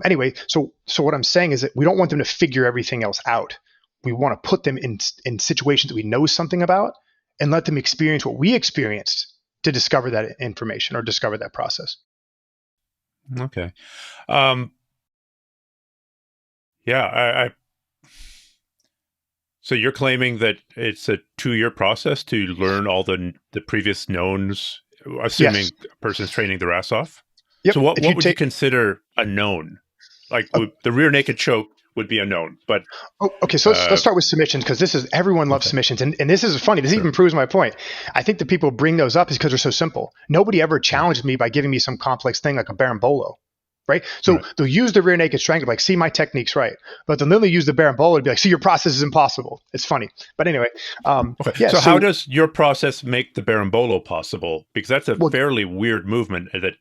Speaker 1: Anyway, so what I'm saying is that we don't want them to figure everything else out. We want to put them in situations that we know something about and let them experience what we experienced to discover that information or discover that process.
Speaker 2: Okay. Yeah, so you're claiming that it's a 2-year process to learn all the previous knowns, assuming
Speaker 1: Yes.
Speaker 2: a person's training their ass off?
Speaker 1: Yep.
Speaker 2: So what would you consider a known? Like the rear naked choke would be a known, but...
Speaker 1: Okay, so let's start with submissions, because everyone loves submissions. And this is funny. This even proves my point. I think the people bring those up is because they're so simple. Nobody ever challenged me by giving me some complex thing like a berimbolo. Right. So they'll use the rear naked strangle, like, see, my technique's right. But they'll literally use the berimbolo to be like, see, your process is impossible. It's funny. But anyway.
Speaker 2: Okay.
Speaker 1: Yeah,
Speaker 2: so how does your process make the berimbolo possible? Because that's a fairly weird movement that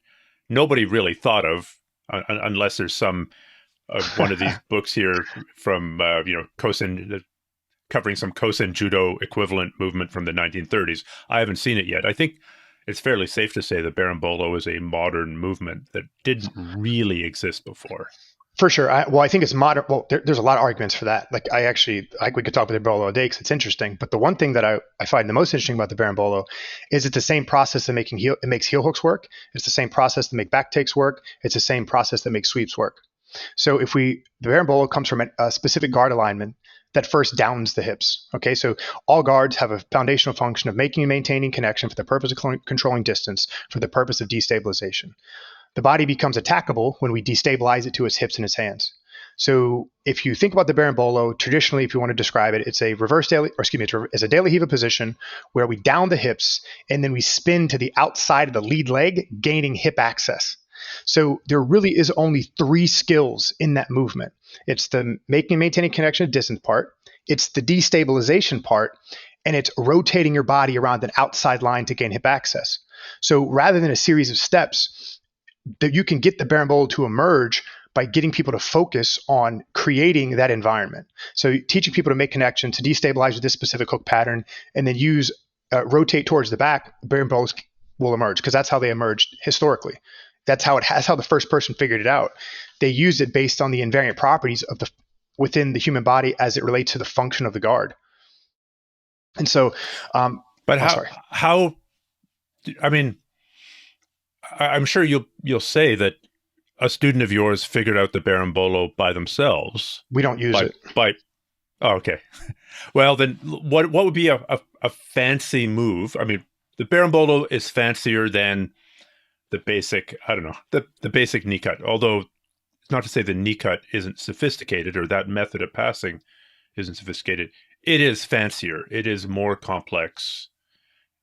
Speaker 2: nobody really thought of unless there's some one of these books here from, Kosen, covering some Kosen judo equivalent movement from the 1930s. I haven't seen it yet. I think it's fairly safe to say that berimbolo is a modern movement that didn't really exist before.
Speaker 1: For sure. I think it's modern. Well, there's a lot of arguments for that. Like, we could talk about the berimbolo all day because it's interesting. But the one thing that I find the most interesting about the berimbolo is it's the same process that makes heel hooks work. It's the same process that make back takes work. It's the same process that makes sweeps work. So the berimbolo comes from a specific guard alignment that first downs the hips. Okay, so all guards have a foundational function of making and maintaining connection for the purpose of controlling distance, for the purpose of destabilization. The body becomes attackable when we destabilize it to its hips and its hands. So if you think about the berimbolo, traditionally, if you want to describe it, it's a it's a De La Riva position where we down the hips and then we spin to the outside of the lead leg, gaining hip access. So there really is only 3 skills in that movement. It's the making and maintaining connection at distance part, it's the destabilization part, and it's rotating your body around an outside line to gain hip access. So rather than a series of steps, that you can get the berimbolo to emerge by getting people to focus on creating that environment. So teaching people to make connections, to destabilize with this specific hook pattern, and then rotate towards the back, berimbolos will emerge, because that's how they emerged historically. That's how the first person figured it out. They used it based on the invariant properties of within the human body as it relates to the function of the guard. And so,
Speaker 2: but how? I mean, I'm sure you'll say that a student of yours figured out the berimbolo by themselves.
Speaker 1: We don't use it.
Speaker 2: Okay. Well, then what would be a fancy move? I mean, the berimbolo is fancier than the basic, the basic knee cut. Although, it's not to say the knee cut isn't sophisticated or that method of passing isn't sophisticated. It is fancier. It is more complex.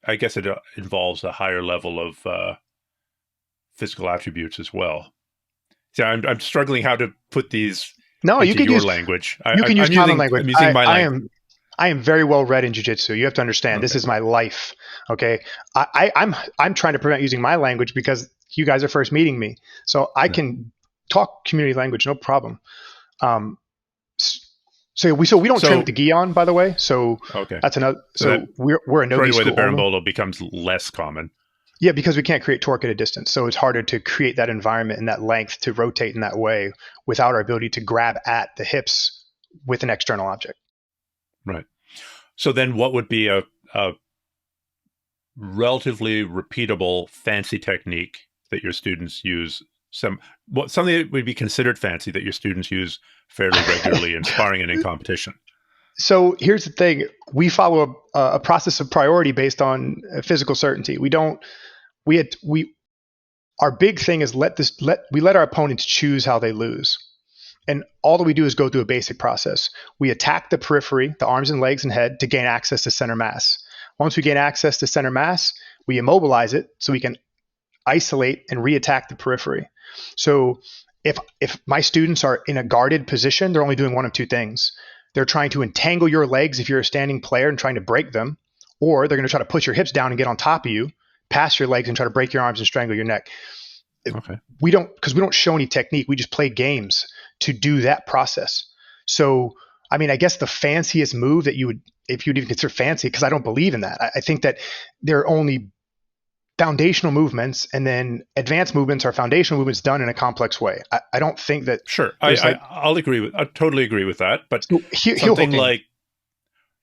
Speaker 2: I guess it involves a higher level of physical attributes as well. So I'm struggling how to put these into your language.
Speaker 1: You can use common language.
Speaker 2: I'm using my language.
Speaker 1: I am very well read in jiu-jitsu. You have to understand, This is my life. Okay. I'm trying to prevent using my language because you guys are first meeting me. So I can talk community language, no problem. So we don't train with the gi on, by the way. So that's another. So we're a no-gi school.
Speaker 2: The berimbolo becomes less common.
Speaker 1: Yeah, because we can't create torque at a distance. So it's harder to create that environment and that length to rotate in that way without our ability to grab at the hips with an external object. Right.
Speaker 2: So then what would be a relatively repeatable, fancy technique that your students use? Something that would be considered fancy that your students use fairly regularly in sparring and in competition?
Speaker 1: So here's the thing. We follow a process of priority based on physical certainty. We don't we our big thing is we let our opponents choose how they lose. And all that we do is go through a basic process. We attack the periphery, the arms and legs and head, to gain access to center mass. Once we gain access to center mass, we immobilize it so we can isolate and reattack the periphery. So if my students are in a guarded position, they're only doing one of two things. They're trying to entangle your legs if you're a standing player and trying to break them, or they're going to try to push your hips down and get on top of you, pass your legs and try to break your arms and strangle your neck.
Speaker 2: Okay.
Speaker 1: We don't show any technique. We just play games to do that process. So, I mean, I guess the fanciest move that if you'd even consider fancy, because I don't believe in that. I think that there are only foundational movements, and then advanced movements are foundational movements done in a complex way. I don't think that.
Speaker 2: Sure. I totally agree with that. But
Speaker 1: heel
Speaker 2: something
Speaker 1: hooking,
Speaker 2: like,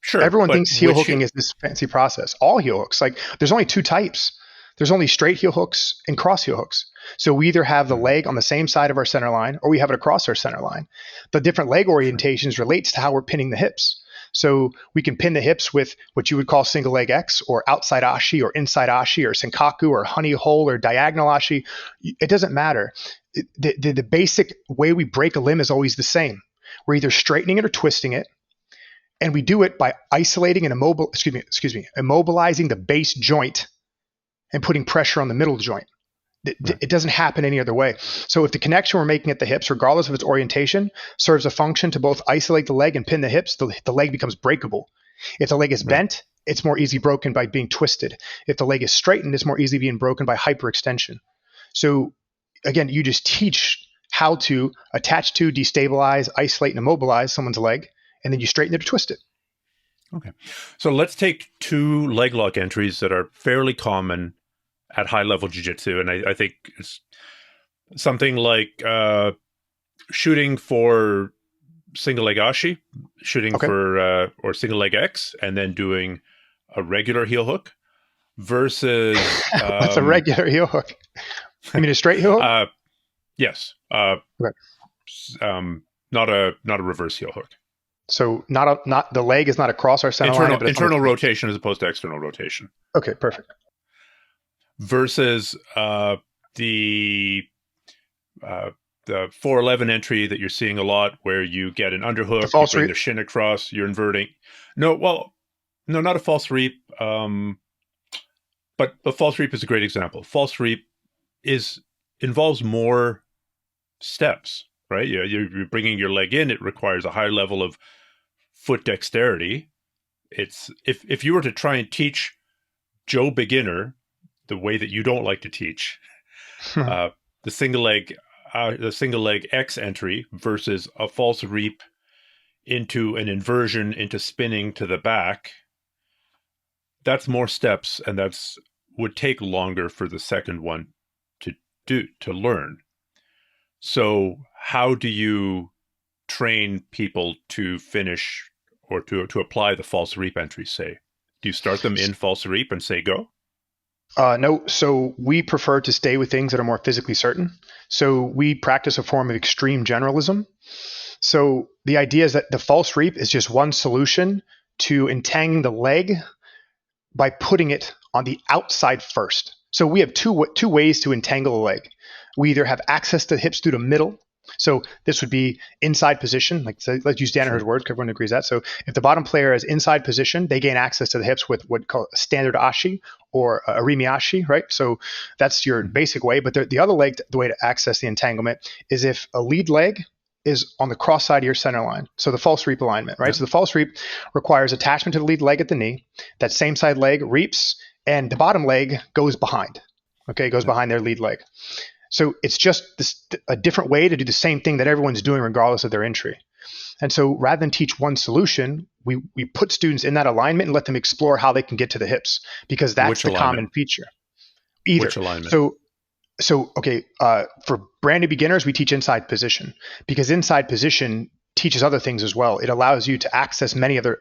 Speaker 2: sure.
Speaker 1: Everyone thinks heel hooking is this fancy process. All heel hooks, like there's only two types. There's only straight heel hooks and cross heel hooks. So we either have the leg on the same side of our center line, or we have it across our center line. The different leg orientations relates to how we're pinning the hips. So we can pin the hips with what you would call single leg X, or outside ashi, or inside ashi, or senkaku, or honey hole, or diagonal ashi. It doesn't matter. The basic way we break a limb is always the same. We're either straightening it or twisting it. And we do it by isolating and immobilizing the base joint and putting pressure on the middle joint. It doesn't happen any other way. So if the connection we're making at the hips, regardless of its orientation, serves a function to both isolate the leg and pin the hips, the leg becomes breakable. If the leg is bent, it's more easily broken by being twisted. If the leg is straightened, it's more easily being broken by hyperextension. So again, you just teach how to attach to, destabilize, isolate, and immobilize someone's leg, and then you straighten it or twist it.
Speaker 2: Okay. So let's take two leg lock entries that are fairly common at high-level jiu-jitsu, and I think it's something like shooting for single leg ashi, shooting for or single leg X, and then doing a regular heel hook versus
Speaker 1: what's a regular heel hook? You mean a straight heel hook?
Speaker 2: Yes. Not a reverse heel hook.
Speaker 1: So not the leg is not across our center line, but
Speaker 2: internal rotation as opposed to external rotation.
Speaker 1: Okay, perfect.
Speaker 2: Versus the 411 entry that you're seeing a lot, where you get an underhook, you bring the shin across, you're inverting. No, not a false reap. But a false reap is a great example. False reap involves more steps, right? You're bringing your leg in. It requires a high level of foot dexterity. It's if you were to try and teach Joe Beginner the way that you don't like to teach, the single leg X entry versus a false reap into an inversion into spinning to the back, that's more steps, and would take longer for the second one to learn. So how do you train people to finish or to apply the false reap entries, say? Do you start them in false reap and say go?
Speaker 1: No. So we prefer to stay with things that are more physically certain. So we practice a form of extreme generalism. So the idea is that the false reap is just one solution to entangling the leg by putting it on the outside first. So we have two ways to entangle a leg. We either have access to the hips through the middle. So this would be inside position. Let's use Danaher's word, because everyone agrees that. So if the bottom player is inside position, they gain access to the hips with what we call a standard ashi or a rimi ashi, right? So that's your basic way. But the other leg, the way to access the entanglement is if a lead leg is on the cross side of your center line. So the false reap alignment, right? Yeah. So the false reap requires attachment to the lead leg at the knee. That same side leg reaps, and the bottom leg goes behind. Okay, goes behind their lead leg. So it's just a different way to do the same thing that everyone's doing regardless of their entry. And so rather than teach one solution, we put students in that alignment and let them explore how they can get to the hips, because that's the common feature. Either.
Speaker 2: Which alignment?
Speaker 1: So okay, for brand new beginners, we teach inside position, because inside position teaches other things as well. It allows you to access many other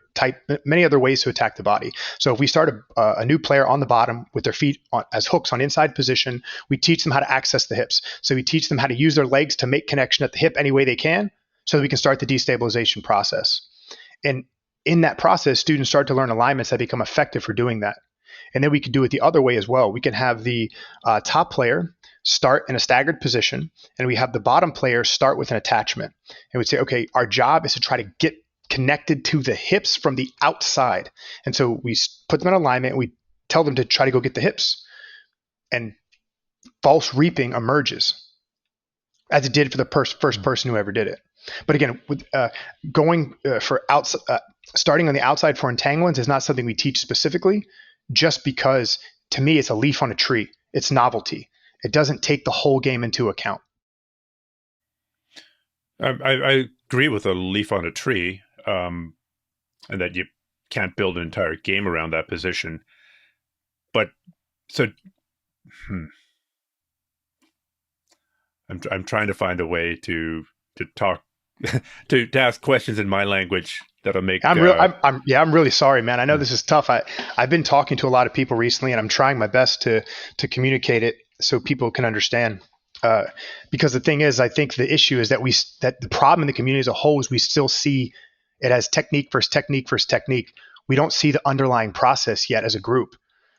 Speaker 1: ways to attack the body. So if we start a new player on the bottom with their feet as hooks on inside position, we teach them how to access the hips. So we teach them how to use their legs to make connection at the hip any way they can, so that we can start the destabilization process. And in that process, students start to learn alignments that become effective for doing that. And then we could do it the other way as well. We can have the top player start in a staggered position, and we have the bottom player start with an attachment. And we'd say, okay, our job is to try to get connected to the hips from the outside. And so we put them in alignment, and we tell them to try to go get the hips. And false reaping emerges, as it did for the first person who ever did it. But again, with starting on the outside for entanglements is not something we teach specifically, just because to me it's a leaf on a tree. It's novelty. It doesn't take the whole game into account.
Speaker 2: I agree with a leaf on a tree, and that you can't build an entire game around that position. But so, I'm trying to find a way to talk to ask questions in my language that'll make.
Speaker 1: I'm really sorry, man. I know this is tough. I've been talking to a lot of people recently, and I'm trying my best to communicate it so people can understand. Because the thing is, I think the issue is that the problem in the community as a whole is we still see it as technique versus technique versus technique. We don't see the underlying process yet as a group.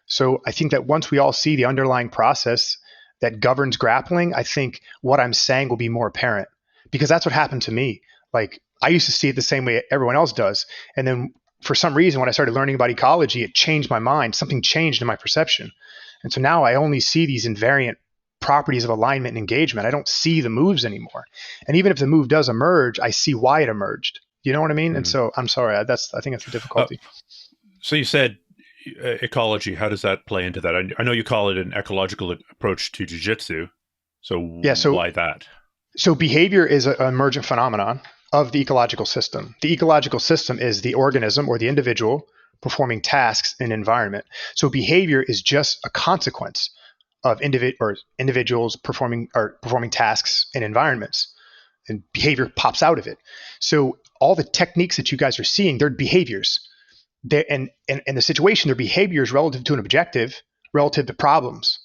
Speaker 1: So I think that once we all see the underlying process that governs grappling, I think what I'm saying will be more apparent, because that's what happened to me. Like, I used to see it the same way everyone else does. And then for some reason, when I started learning about ecology, it changed my mind. Something changed in my perception. And so now I only see these invariant properties of alignment and engagement. I don't see the moves anymore. And even if the move does emerge, I see why it emerged. You know what I mean? Mm-hmm. And so I'm sorry, I think that's the difficulty.
Speaker 2: So you said ecology. How does that play into that? I know you call it an ecological approach to jiu-jitsu. So why that?
Speaker 1: So behavior is an emergent phenomenon of the ecological system. The ecological system is the organism or the individual performing tasks in an environment. So behavior is just a consequence of individuals performing tasks in environments, and behavior pops out of it. So all the techniques that you guys are seeing, they're behaviors. And in the situation, they're behaviors relative to an objective, relative to problems.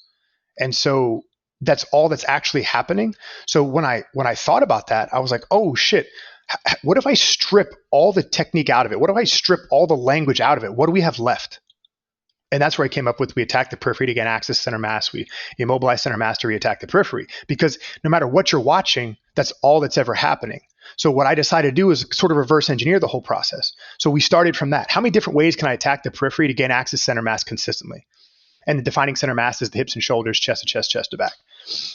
Speaker 1: And so that's all that's actually happening. So when I thought about that, I was like, oh shit, what if I strip all the technique out of it? What if I strip all the language out of it? What do we have left? And that's where I came up with, we attack the periphery to gain access center mass. We immobilize center mass to re-attack the periphery. Because no matter what you're watching, that's all that's ever happening. So what I decided to do is sort of reverse engineer the whole process. So we started from that. How many different ways can I attack the periphery to gain access center mass consistently? And the defining center mass is the hips and shoulders, chest to chest, chest to back.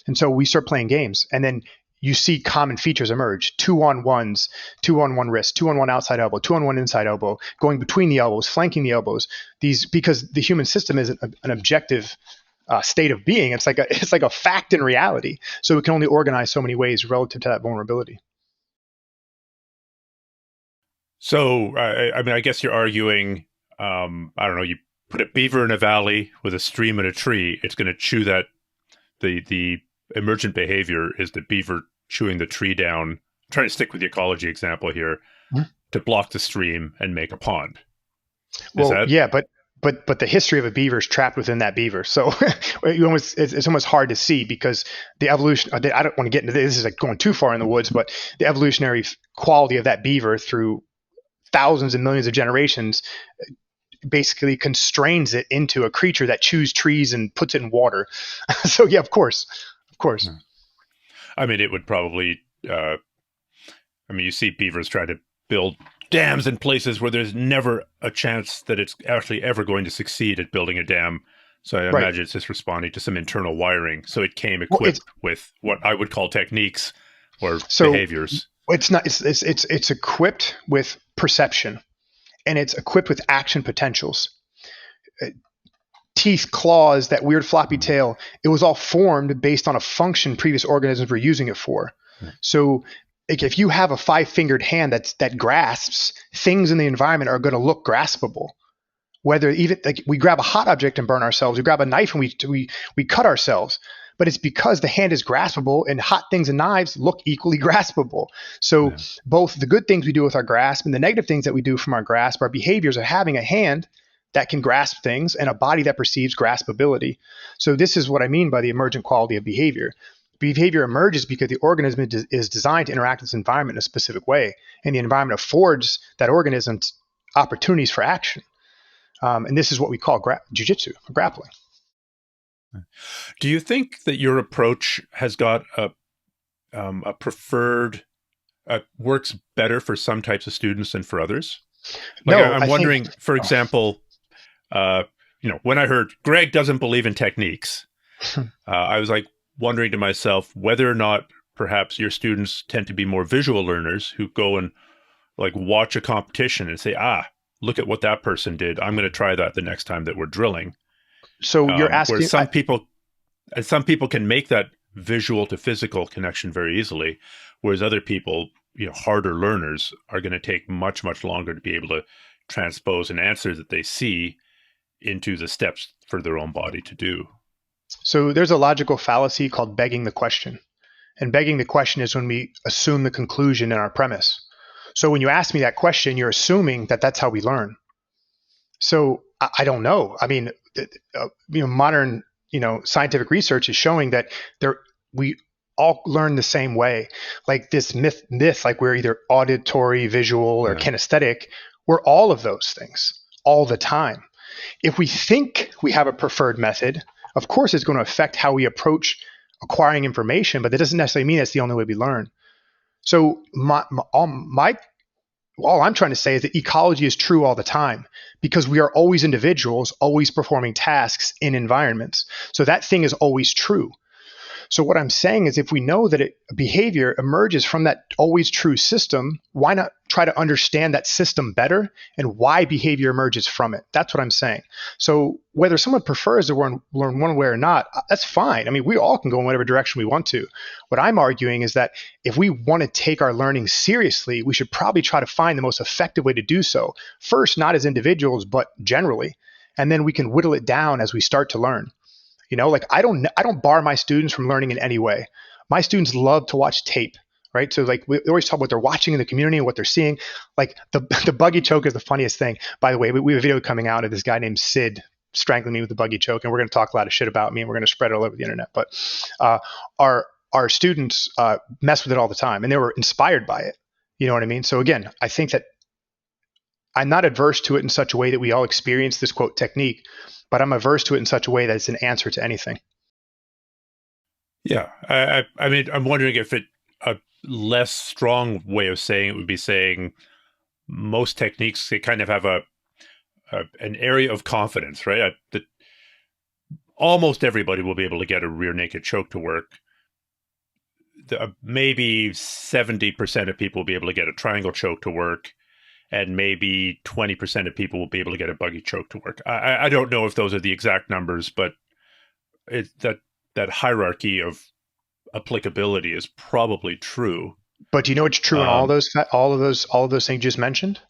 Speaker 1: And so we start playing games. And then you see common features emerge: 2-on-1s, 2-on-1 wrist, 2-on-1 outside elbow, 2-on-1 inside elbow, going between the elbows, flanking the elbows. Because the human system is an objective state of being. It's like a fact in reality. So it can only organize so many ways relative to that vulnerability.
Speaker 2: So I guess you're arguing. I don't know. You put a beaver in a valley with a stream and a tree. It's going to chew that. The emergent behavior is the beaver chewing the tree down. I'm trying to stick with the ecology example here, to block the stream and make a pond.
Speaker 1: Yeah, but the history of a beaver is trapped within that beaver. So it's almost hard to see, because the evolution, I don't want to get into this. This is like going too far in the woods, but the evolutionary quality of that beaver through thousands and millions of generations basically constrains it into a creature that chews trees and puts it in water. So yeah, of course.
Speaker 2: I mean, it would probably, you see beavers try to build dams in places where there's never a chance that it's actually ever going to succeed at building a dam. So I imagine it's just responding to some internal wiring. So it came equipped with what I would call techniques or behaviors.
Speaker 1: It's not, it's equipped with perception. And it's equipped with action potentials. Teeth, claws, that weird floppy tail, it was all formed based on a function previous organisms were using it for. So if you have a 5-fingered hand that grasps, things in the environment are going to look graspable. Whether even like we grab a hot object and burn ourselves, we grab a knife and we cut ourselves. But it's because the hand is graspable, and hot things and knives look equally graspable. So both the good things we do with our grasp and the negative things that we do from our grasp, our behaviors are having a hand that can grasp things and a body that perceives graspability. So this is what I mean by the emergent quality of behavior. Behavior emerges because the organism is designed to interact with its environment in a specific way, and the environment affords that organism opportunities for action. And this is what we call jiu-jitsu, grappling.
Speaker 2: Do you think that your approach has got a preferred, works better for some types of students than for others? Like,
Speaker 1: No,
Speaker 2: I'm wondering, for example, when I heard Greg doesn't believe in techniques, I was like wondering to myself whether or not perhaps your students tend to be more visual learners who go and like watch a competition and say, look at what that person did. I'm going to try that the next time that we're drilling.
Speaker 1: So you're asking,
Speaker 2: where some people can make that visual to physical connection very easily, whereas other people, harder learners, are going to take much, much longer to be able to transpose an answer that they see into the steps for their own body to do.
Speaker 1: So there's a logical fallacy called begging the question. And begging the question is when we assume the conclusion in our premise. So when you ask me that question, you're assuming that that's how we learn. So I don't know. I mean, modern, scientific research is showing that we all learn the same way. Like this myth, like we're either auditory, visual, or kinesthetic. We're all of those things all the time. If we think we have a preferred method, of course, it's going to affect how we approach acquiring information, but that doesn't necessarily mean that's the only way we learn. So all I'm trying to say is that ecology is true all the time because we are always individuals, always performing tasks in environments. So that thing is always true. So what I'm saying is if we know that behavior emerges from that always true system, why not try to understand that system better and why behavior emerges from it? That's what I'm saying. So whether someone prefers to learn one way or not, that's fine. I mean, we all can go in whatever direction we want to. What I'm arguing is that if we want to take our learning seriously, we should probably try to find the most effective way to do so. First, not as individuals, but generally. And then we can whittle it down as we start to learn. I don't bar my students from learning in any way. My students love to watch tape, right? So like we always talk about what they're watching in the community and what they're seeing. Like the buggy choke is the funniest thing. By the way, we have a video coming out of this guy named Sid strangling me with the buggy choke, and we're going to talk a lot of shit about me, and we're going to spread it all over the internet. But our students mess with it all the time, and they were inspired by it. You know what I mean? So again, I think that I'm not adverse to it in such a way that we all experience this quote technique, but I'm averse to it in such a way that it's an answer to anything.
Speaker 2: Yeah. I mean, I'm wondering if a less strong way of saying it would be saying most techniques, they kind of have an area of confidence, right? That almost everybody will be able to get a rear naked choke to work. Maybe 70% of people will be able to get a triangle choke to work. And maybe 20% of people will be able to get a buggy choke to work. I don't know if those are the exact numbers, but that hierarchy of applicability is probably true.
Speaker 1: But do you know what's true in all of those things you just mentioned?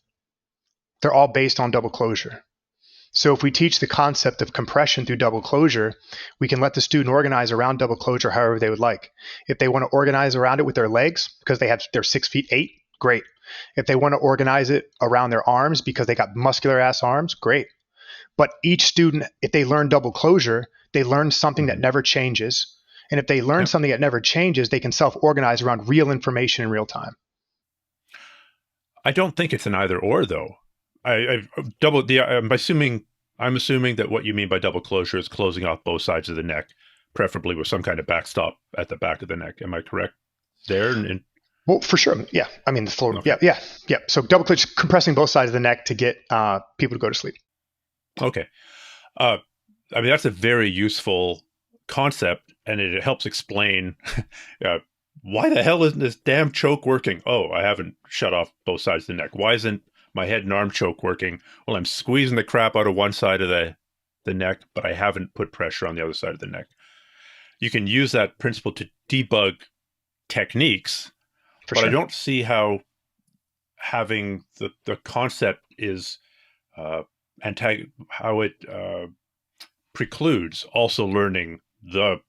Speaker 1: They're all based on double closure. So if we teach the concept of compression through double closure, we can let the student organize around double closure however they would like. If they want to organize around it with their legs because they're 6'8", great. If they want to organize it around their arms because they got muscular ass arms, great. But each student, if they learn double closure, they learn something that never changes. And if they learn something that never changes, they can self-organize around real information in real time.
Speaker 2: I don't think it's an either or though. I'm assuming that what you mean by double closure is closing off both sides of the neck, preferably with some kind of backstop at the back of the neck. Am I correct there?
Speaker 1: Well, for sure. Yeah. I mean, the floor. Okay. Yeah. So double closure, compressing both sides of the neck to get people to go to sleep.
Speaker 2: Okay. I mean, that's a very useful concept, and it helps explain why the hell isn't this damn choke working? Oh, I haven't shut off both sides of the neck. Why isn't my head and arm choke working? Well, I'm squeezing the crap out of one side of the neck, but I haven't put pressure on the other side of the neck. You can use that principle to debug techniques, but sure. I don't see how having the concept is how it precludes also learning the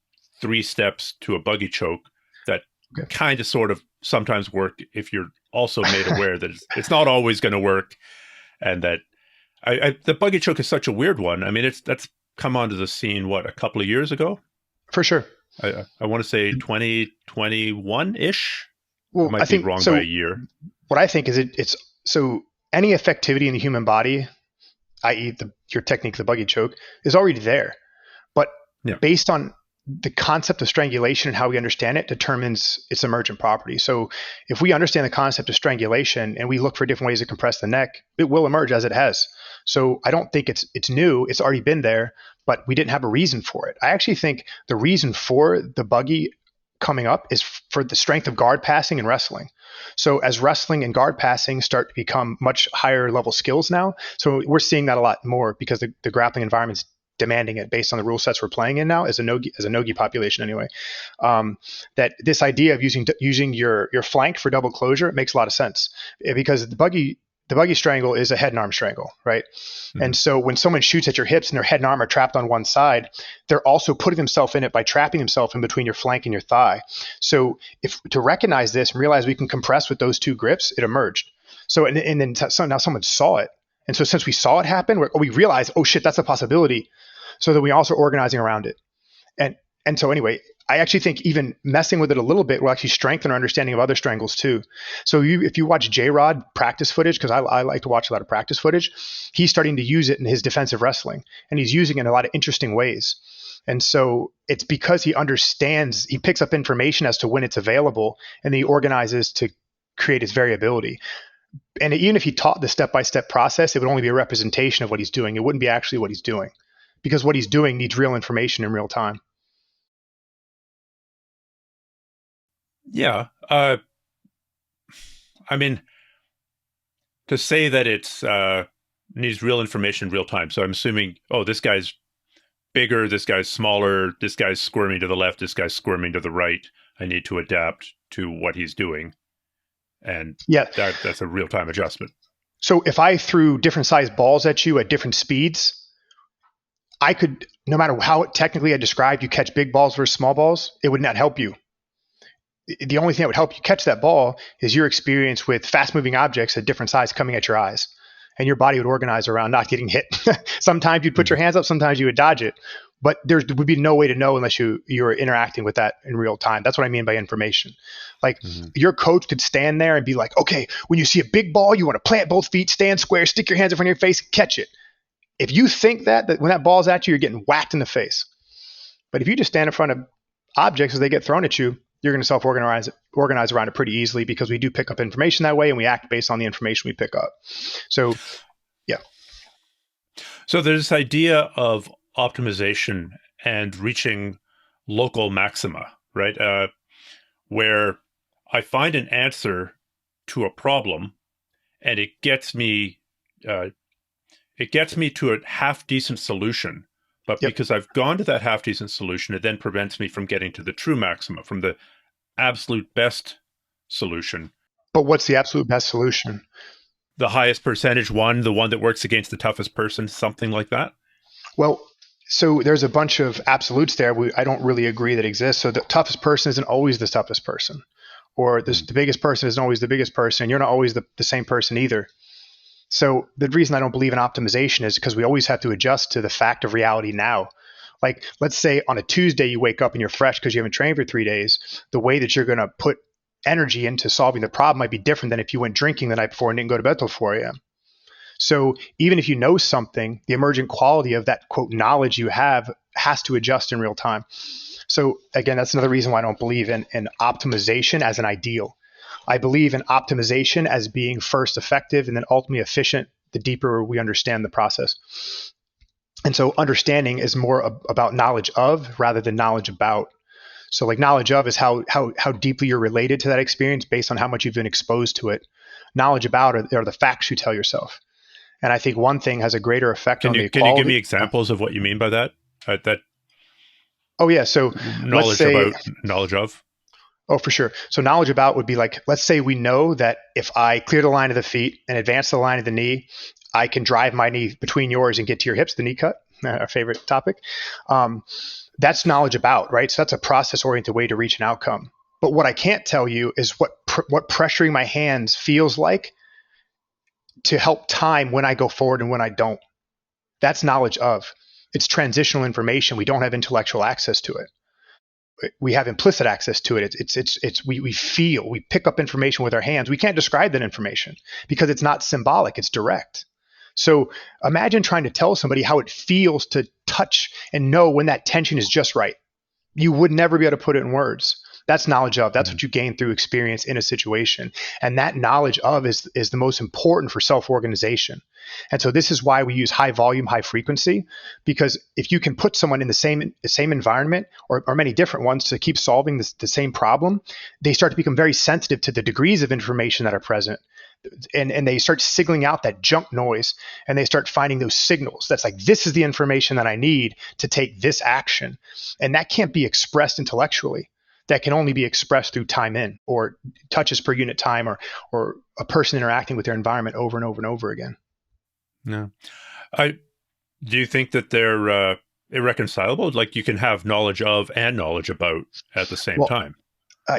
Speaker 2: 3 steps to a buggy choke that kind of sort of sometimes work if you're also made aware that it's not always going to work, and that the buggy choke is such a weird one. I mean, that's come onto the scene a couple of years ago.
Speaker 1: For sure.
Speaker 2: I want to say 2021-ish.
Speaker 1: Well,
Speaker 2: I might be wrong by a year.
Speaker 1: What I think is it's so any effectivity in the human body i.e. your technique, the buggy choke, is already there. But based on the concept of strangulation and how we understand it determines its emergent property. So if we understand the concept of strangulation and we look for different ways to compress the neck, it will emerge as it has. So I don't think it's new. It's already been there, but we didn't have a reason for it. I actually think the reason for the buggy coming up is for the strength of guard passing and wrestling. So as wrestling and guard passing start to become much higher level skills now, so we're seeing that a lot more because the grappling environment's demanding it based on the rule sets we're playing in now as a nogi population anyway. That this idea of using your flank for double closure makes a lot of sense because the buggy strangle is a head and arm strangle, right? Mm-hmm. And so when someone shoots at your hips and their head and arm are trapped on one side, they're also putting themselves in it by trapping themselves in between your flank and your thigh. So if to recognize this and realize we can compress with those two grips, it emerged. So and then now someone saw it. And so since we saw it happen, we realized, oh shit, that's a possibility. So that we also organizing around it. And so anyway, I actually think even messing with it a little bit will actually strengthen our understanding of other strangles too. So if you watch J-Rod practice footage, because I like to watch a lot of practice footage, he's starting to use it in his defensive wrestling, and he's using it in a lot of interesting ways. And so it's because he picks up information as to when it's available, and then he organizes to create his variability. And even if he taught the step-by-step process, it would only be a representation of what he's doing. It wouldn't be actually what he's doing, because what he's doing needs real information in real time.
Speaker 2: Yeah. I mean, to say that it's needs real information in real time. So I'm assuming, this guy's bigger, this guy's smaller, this guy's squirming to the left, this guy's squirming to the right. I need to adapt to what he's doing. And that's a real-time adjustment.
Speaker 1: So if I threw different sized balls at you at different speeds, I could, no matter how technically I described you catch big balls versus small balls, it would not help you. The only thing that would help you catch that ball is your experience with fast-moving objects at different size coming at your eyes. And your body would organize around not getting hit. Sometimes you'd put your hands up, sometimes you would dodge it. But there would be no way to know unless you were interacting with that in real time. That's what I mean by information. Like your coach could stand there and be like, okay, when you see a big ball, you want to plant both feet, stand square, stick your hands in front of your face, catch it. If you think that when that ball's at you, you're getting whacked in the face. But if you just stand in front of objects as they get thrown at you, you're going to self-organize around it pretty easily because we do pick up information that way and we act based on the information we pick up. So, yeah.
Speaker 2: So there's this idea of optimization and reaching local maxima, right? Where I find an answer to a problem and it gets me to a half-decent solution. But because I've gone to that half-decent solution, it then prevents me from getting to the true maxima, from the absolute best solution.
Speaker 1: But what's the absolute best solution?
Speaker 2: The highest percentage one, the one that works against the toughest person, something like that?
Speaker 1: Well, so there's a bunch of absolutes there I don't really agree that exist. So the toughest person isn't always the toughest person. Or the biggest person isn't always the biggest person. And you're not always the same person either. So the reason I don't believe in optimization is because we always have to adjust to the fact of reality now. Like, let's say on a Tuesday you wake up and you're fresh because you haven't trained for 3 days. The way that you're going to put energy into solving the problem might be different than if you went drinking the night before and didn't go to bed till 4 a.m. So even if you know something, the emergent quality of that, quote, knowledge you have has to adjust in real time. So again, that's another reason why I don't believe in optimization as an ideal. I believe in optimization as being first effective and then ultimately efficient the deeper we understand the process. And so understanding is more about knowledge of rather than knowledge about. So like knowledge of is how deeply you're related to that experience based on how much you've been exposed to it. Knowledge about are the facts you tell yourself. And I think one thing has a greater effect on the equality.
Speaker 2: Can you give me examples of what you mean by that?
Speaker 1: Oh, yeah. So
Speaker 2: knowledge about, knowledge of?
Speaker 1: Oh, for sure. So knowledge about would be like, let's say we know that if I clear the line of the feet and advance the line of the knee, I can drive my knee between yours and get to your hips, the knee cut, our favorite topic. That's knowledge about, right? So that's a process-oriented way to reach an outcome. But what I can't tell you is what pressuring my hands feels like to help time when I go forward and when I don't. That's knowledge of. It's transitional information. We don't have intellectual access to it. We have implicit access to it. We feel, we pick up information with our hands. We can't describe that information because it's not symbolic, it's direct. So imagine trying to tell somebody how it feels to touch and know when that tension is just right. You would never be able to put it in words. That's knowledge of. That's what you gain through experience in a situation. And that knowledge of is the most important for self-organization. And so this is why we use high volume, high frequency, because if you can put someone in the same environment or many different ones to keep solving the same problem, they start to become very sensitive to the degrees of information that are present. And they start signaling out that junk noise, and they start finding those signals. That's like, this is the information that I need to take this action. And that can't be expressed intellectually. That can only be expressed through time in, or touches per unit time, or a person interacting with their environment over and over and over again.
Speaker 2: No. Do you think that they're irreconcilable? Like, you can have knowledge of and knowledge about at the same time?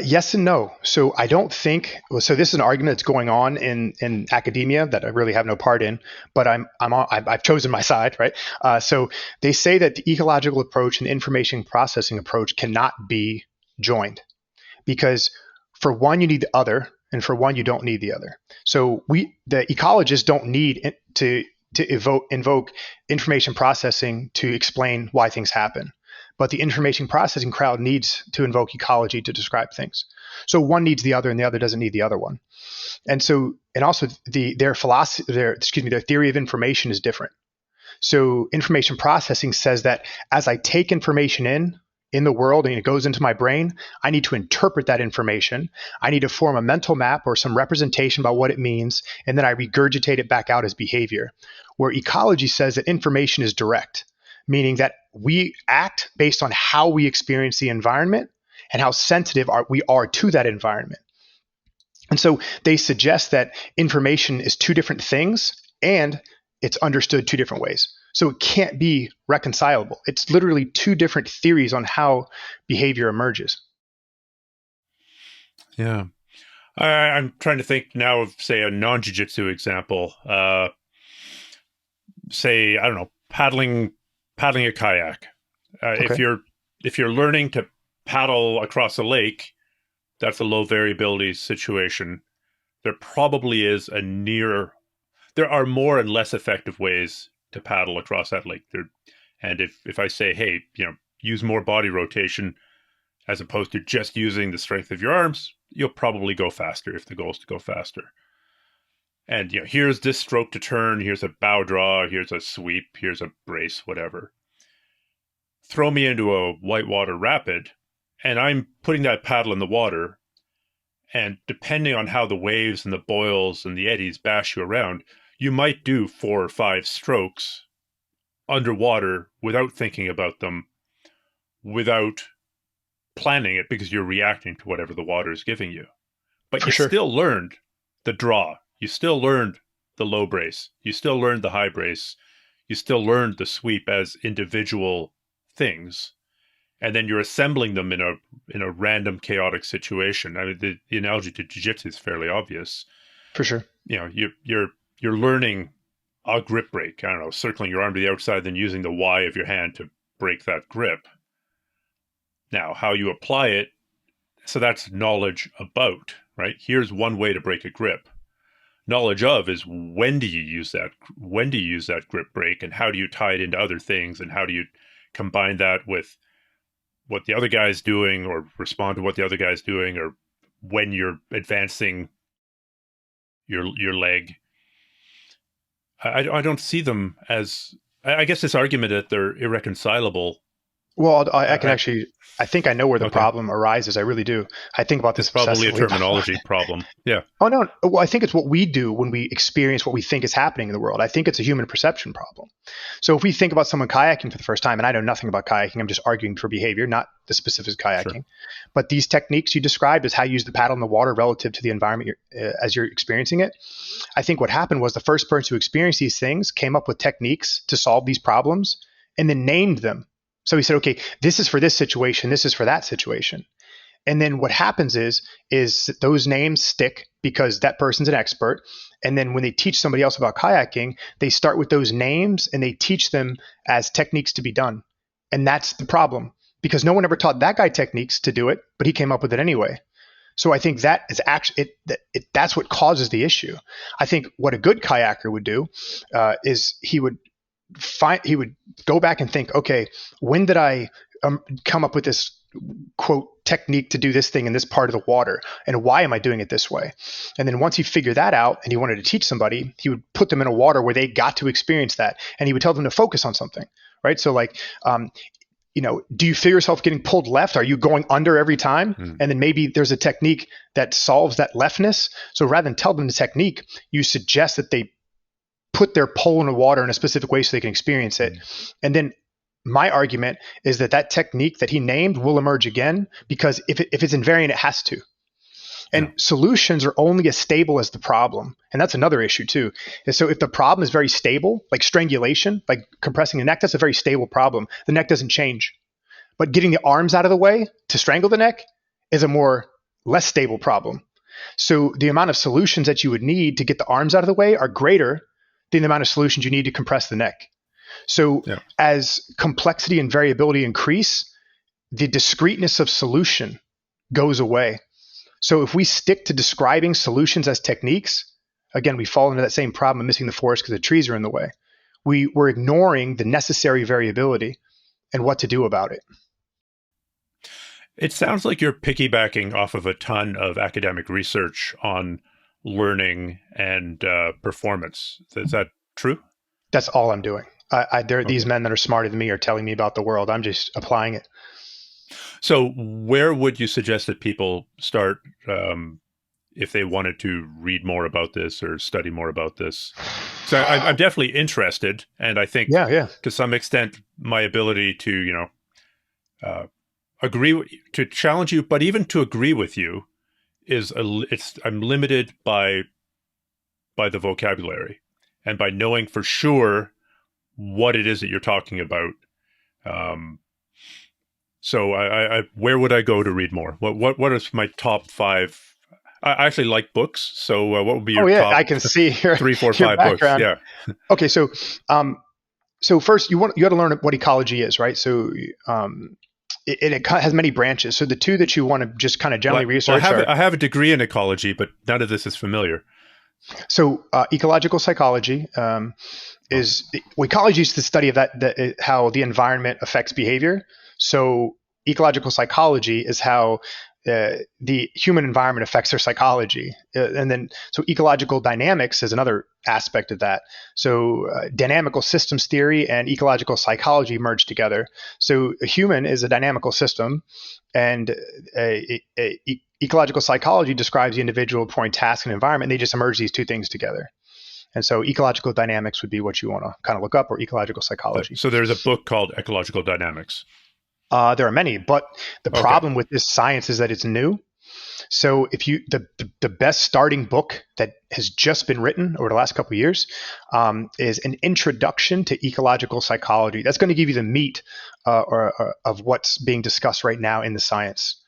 Speaker 1: Yes and no. So I don't think. So this is an argument that's going on in academia that I really have no part in, but I've chosen my side, right? So they say that the ecological approach and information processing approach cannot be joined, because for one you need the other, and for one you don't need the other. So the ecologists don't need to invoke information processing to explain why things happen. But the information processing crowd needs to invoke ecology to describe things. So one needs the other, and the other doesn't need the other one. And also their philosophy, their theory of information is different. So information processing says that as I take information in the world and it goes into my brain, I need to interpret that information. I need to form a mental map or some representation about what it means, and then I regurgitate it back out as behavior. Where ecology says that information is direct, meaning that we act based on how we experience the environment and how sensitive we are to that environment. And so they suggest that information is two different things, and it's understood two different ways. So it can't be reconcilable. It's literally two different theories on how behavior emerges.
Speaker 2: Yeah. I'm trying to think now of, say, a non-jiu-jitsu example. Say, I don't know, paddling a kayak. Okay. If you're learning to paddle across a lake, that's a low variability situation. There probably is there are more and less effective ways to paddle across that lake. And if I say, hey, use more body rotation as opposed to just using the strength of your arms, you'll probably go faster if the goal is to go faster. And here's this stroke to turn, here's a bow draw, here's a sweep, here's a brace, whatever. Throw me into a whitewater rapid, and I'm putting that paddle in the water, and depending on how the waves and the boils and the eddies bash you around, you might do 4 or 5 strokes underwater without thinking about them, without planning it, because you're reacting to whatever the water is giving you. But you still learned the draw. You still learned the low brace. You still learned the high brace. You still learned the sweep as individual things. And then you're assembling them in a random, chaotic situation. I mean, the analogy to jiu-jitsu is fairly obvious.
Speaker 1: For sure.
Speaker 2: You're learning a grip break. I don't know, circling your arm to the outside, then using the Y of your hand to break that grip. Now, how you apply it, so that's knowledge about, right? Here's one way to break a grip. Knowledge of is when do you use that grip break, and how do you tie it into other things, and how do you combine that with what the other guy's doing, or respond to what the other guy's doing, or when you're advancing your leg. I don't see them as, I guess this argument that they're irreconcilable.
Speaker 1: Well, I think I know where the problem arises. I really do. I think about this.
Speaker 2: It's probably a terminology problem. Yeah.
Speaker 1: Oh, no. Well, I think it's what we do when we experience what we think is happening in the world. I think it's a human perception problem. So if we think about someone kayaking for the first time, and I know nothing about kayaking, I'm just arguing for behavior, not the specifics of kayaking. Sure. But these techniques you described as how you use the paddle in the water relative to the environment as you're experiencing it. I think what happened was the first person who experienced these things came up with techniques to solve these problems and then named them. So he said, okay, this is for this situation, this is for that situation. And then what happens is those names stick because that person's an expert. And then when they teach somebody else about kayaking, they start with those names and they teach them as techniques to be done. And that's the problem, because no one ever taught that guy techniques to do it, but he came up with it anyway. So I think that is actually that's what causes the issue. I think what a good kayaker would do is he would go back and think, okay, when did I come up with this quote technique to do this thing in this part of the water, and why am I doing it this way? And then once he figured that out and he wanted to teach somebody, he would put them in a water where they got to experience that, and he would tell them to focus on something, right? So like do you feel yourself getting pulled left? Are you going under every time? And then maybe there's a technique that solves that leftness. So rather than tell them the technique, you suggest that they put their pole in the water in a specific way so they can experience it. And then my argument is that technique that he named will emerge again, because if it's invariant, it has to. And solutions are only as stable as the problem. And that's another issue too. And so if the problem is very stable, like strangulation, like compressing the neck, that's a very stable problem. The neck doesn't change. But getting the arms out of the way to strangle the neck is a less stable problem. So the amount of solutions that you would need to get the arms out of the way are greater than the amount of solutions you need to compress the neck. So as complexity and variability increase, the discreteness of solution goes away. So if we stick to describing solutions as techniques, again, we fall into that same problem of missing the forest because the trees are in the way. We're ignoring the necessary variability and what to do about it.
Speaker 2: It sounds like you're piggybacking off of a ton of academic research on learning and performance. Is that true?
Speaker 1: That's all I'm doing. These men that are smarter than me are telling me about the world. I'm just applying it.
Speaker 2: So where would you suggest that people start if they wanted to read more about this or study more about this? So I'm definitely interested, and I think to some extent my ability to to challenge you, but even to agree with you I'm limited by the vocabulary and by knowing for sure what it is that you're talking about. So I where would I go to read more? What is my top 5? I actually like books. So what would be your top
Speaker 1: I can see your
Speaker 2: 3, 4, 5
Speaker 1: background.
Speaker 2: books? Yeah.
Speaker 1: Okay. So first you got to learn what ecology is, right? So it has many branches. So the two that you want to just kind of generally research
Speaker 2: I have a degree in ecology, but none of this is familiar.
Speaker 1: So ecological psychology ecology is the study of how the environment affects behavior. So ecological psychology is how the human environment affects their psychology. So ecological dynamics is another aspect of that. So dynamical systems theory and ecological psychology merge together. So a human is a dynamical system, and ecological psychology describes the individual performing tasks and environment. And they just merge these two things together. And so ecological dynamics would be what you want to kind of look up, or ecological psychology.
Speaker 2: So there's a book called Ecological Dynamics.
Speaker 1: There are many, but the problem with this science is that it's new. So if the best starting book that has just been written over the last couple of years is An Introduction to Ecological Psychology. That's going to give you the meat of what's being discussed right now in the science.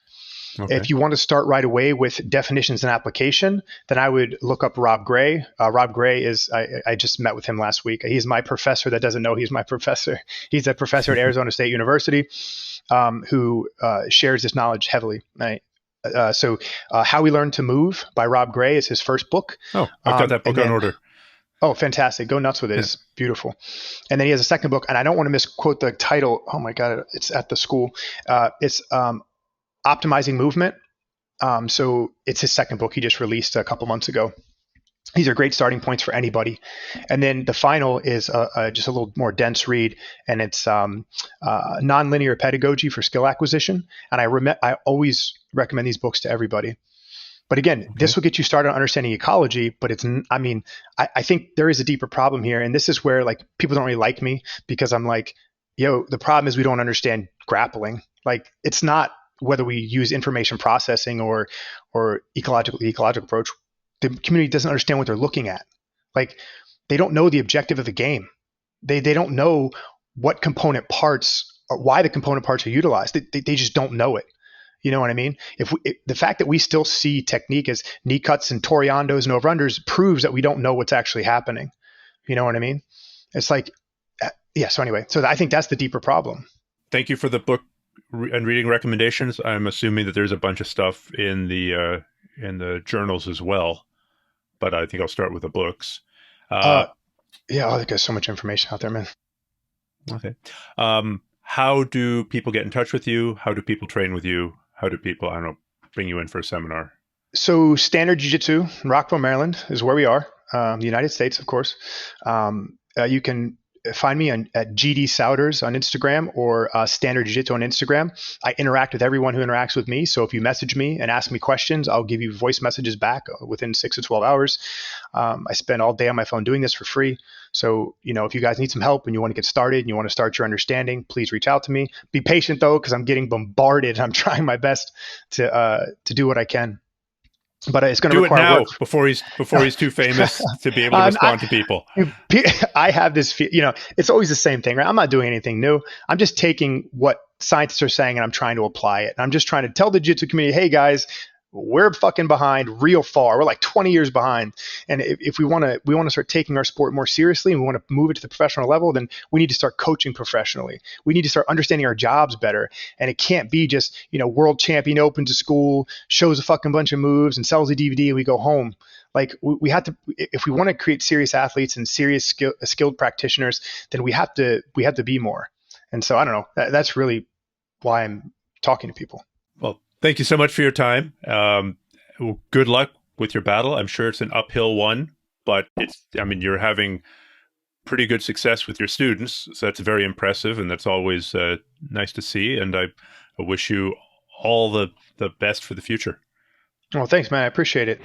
Speaker 1: Okay. If you want to start right away with definitions and application, then I would look up Rob Gray. Rob Gray I just met with him last week. He's my professor that doesn't know he's my professor. He's a professor at Arizona State University who shares this knowledge heavily. Right? So How We Learn to Move by Rob Gray is his first book.
Speaker 2: Oh, I've got that book on order.
Speaker 1: Oh, fantastic. Go nuts with it. Yeah. It's beautiful. And then he has a second book, and I don't want to misquote the title. Oh my God, it's at the school. It's Optimizing Movement. So it's his second book he just released a couple months ago. These are great starting points for anybody. And then the final is just a little more dense read, and it's Nonlinear Pedagogy for Skill Acquisition. And I always recommend these books to everybody. But again, this will get you started on understanding ecology, but I think there is a deeper problem here. And this is where like people don't really like me, because I'm like, the problem is we don't understand grappling. Like, it's not whether we use information processing or the ecological approach. The community doesn't understand what they're looking at. Like, they don't know the objective of the game. They don't know what component parts or why the component parts are utilized. They just don't know it. You know what I mean? The fact that we still see technique as knee cuts and toriandos and over-unders proves that we don't know what's actually happening. You know what I mean? It's like, so anyway, so I think that's the deeper problem.
Speaker 2: Thank you for the book and reading recommendations. I'm assuming that there's a bunch of stuff in the journals as well, but I think I'll start with the books.
Speaker 1: Yeah, oh, there's so much information out there, man.
Speaker 2: Okay. How do people get in touch with you? How do people train with you? How do people, I don't know, bring you in for a seminar?
Speaker 1: So Standard Jiu-Jitsu in Rockville, Maryland is where we are. The United States, of course. You can find me at GD Souders on Instagram or Standard Jiu-Jitsu on Instagram. I interact with everyone who interacts with me. So if you message me and ask me questions, I'll give you voice messages back within 6 to 12 hours. I spend all day on my phone doing this for free. So, if you guys need some help and you want to get started and you want to start your understanding, please reach out to me. Be patient though, because I'm getting bombarded. I'm trying my best to do what I can. But it's going to require
Speaker 2: now
Speaker 1: work.
Speaker 2: before he's too famous to be able to respond to people.
Speaker 1: I have this, it's always the same thing, right? I'm not doing anything new. I'm just taking what scientists are saying and I'm trying to apply it. And I'm just trying to tell the jiu-jitsu community, hey guys, we're fucking behind real far. We're like 20 years behind. And if we want to start taking our sport more seriously and we want to move it to the professional level, then we need to start coaching professionally. We need to start understanding our jobs better. And it can't be just, world champion opens a school, shows a fucking bunch of moves and sells a DVD and we go home. Like we have to, if we want to create serious athletes and serious skilled practitioners, then we have to be more. And so I don't know, that's really why I'm talking to people.
Speaker 2: Well, thank you so much for your time. Good luck with your battle. I'm sure it's an uphill one, but you're having pretty good success with your students. So that's very impressive. And that's always nice to see. And I wish you all the best for the future.
Speaker 1: Well, thanks, man. I appreciate it.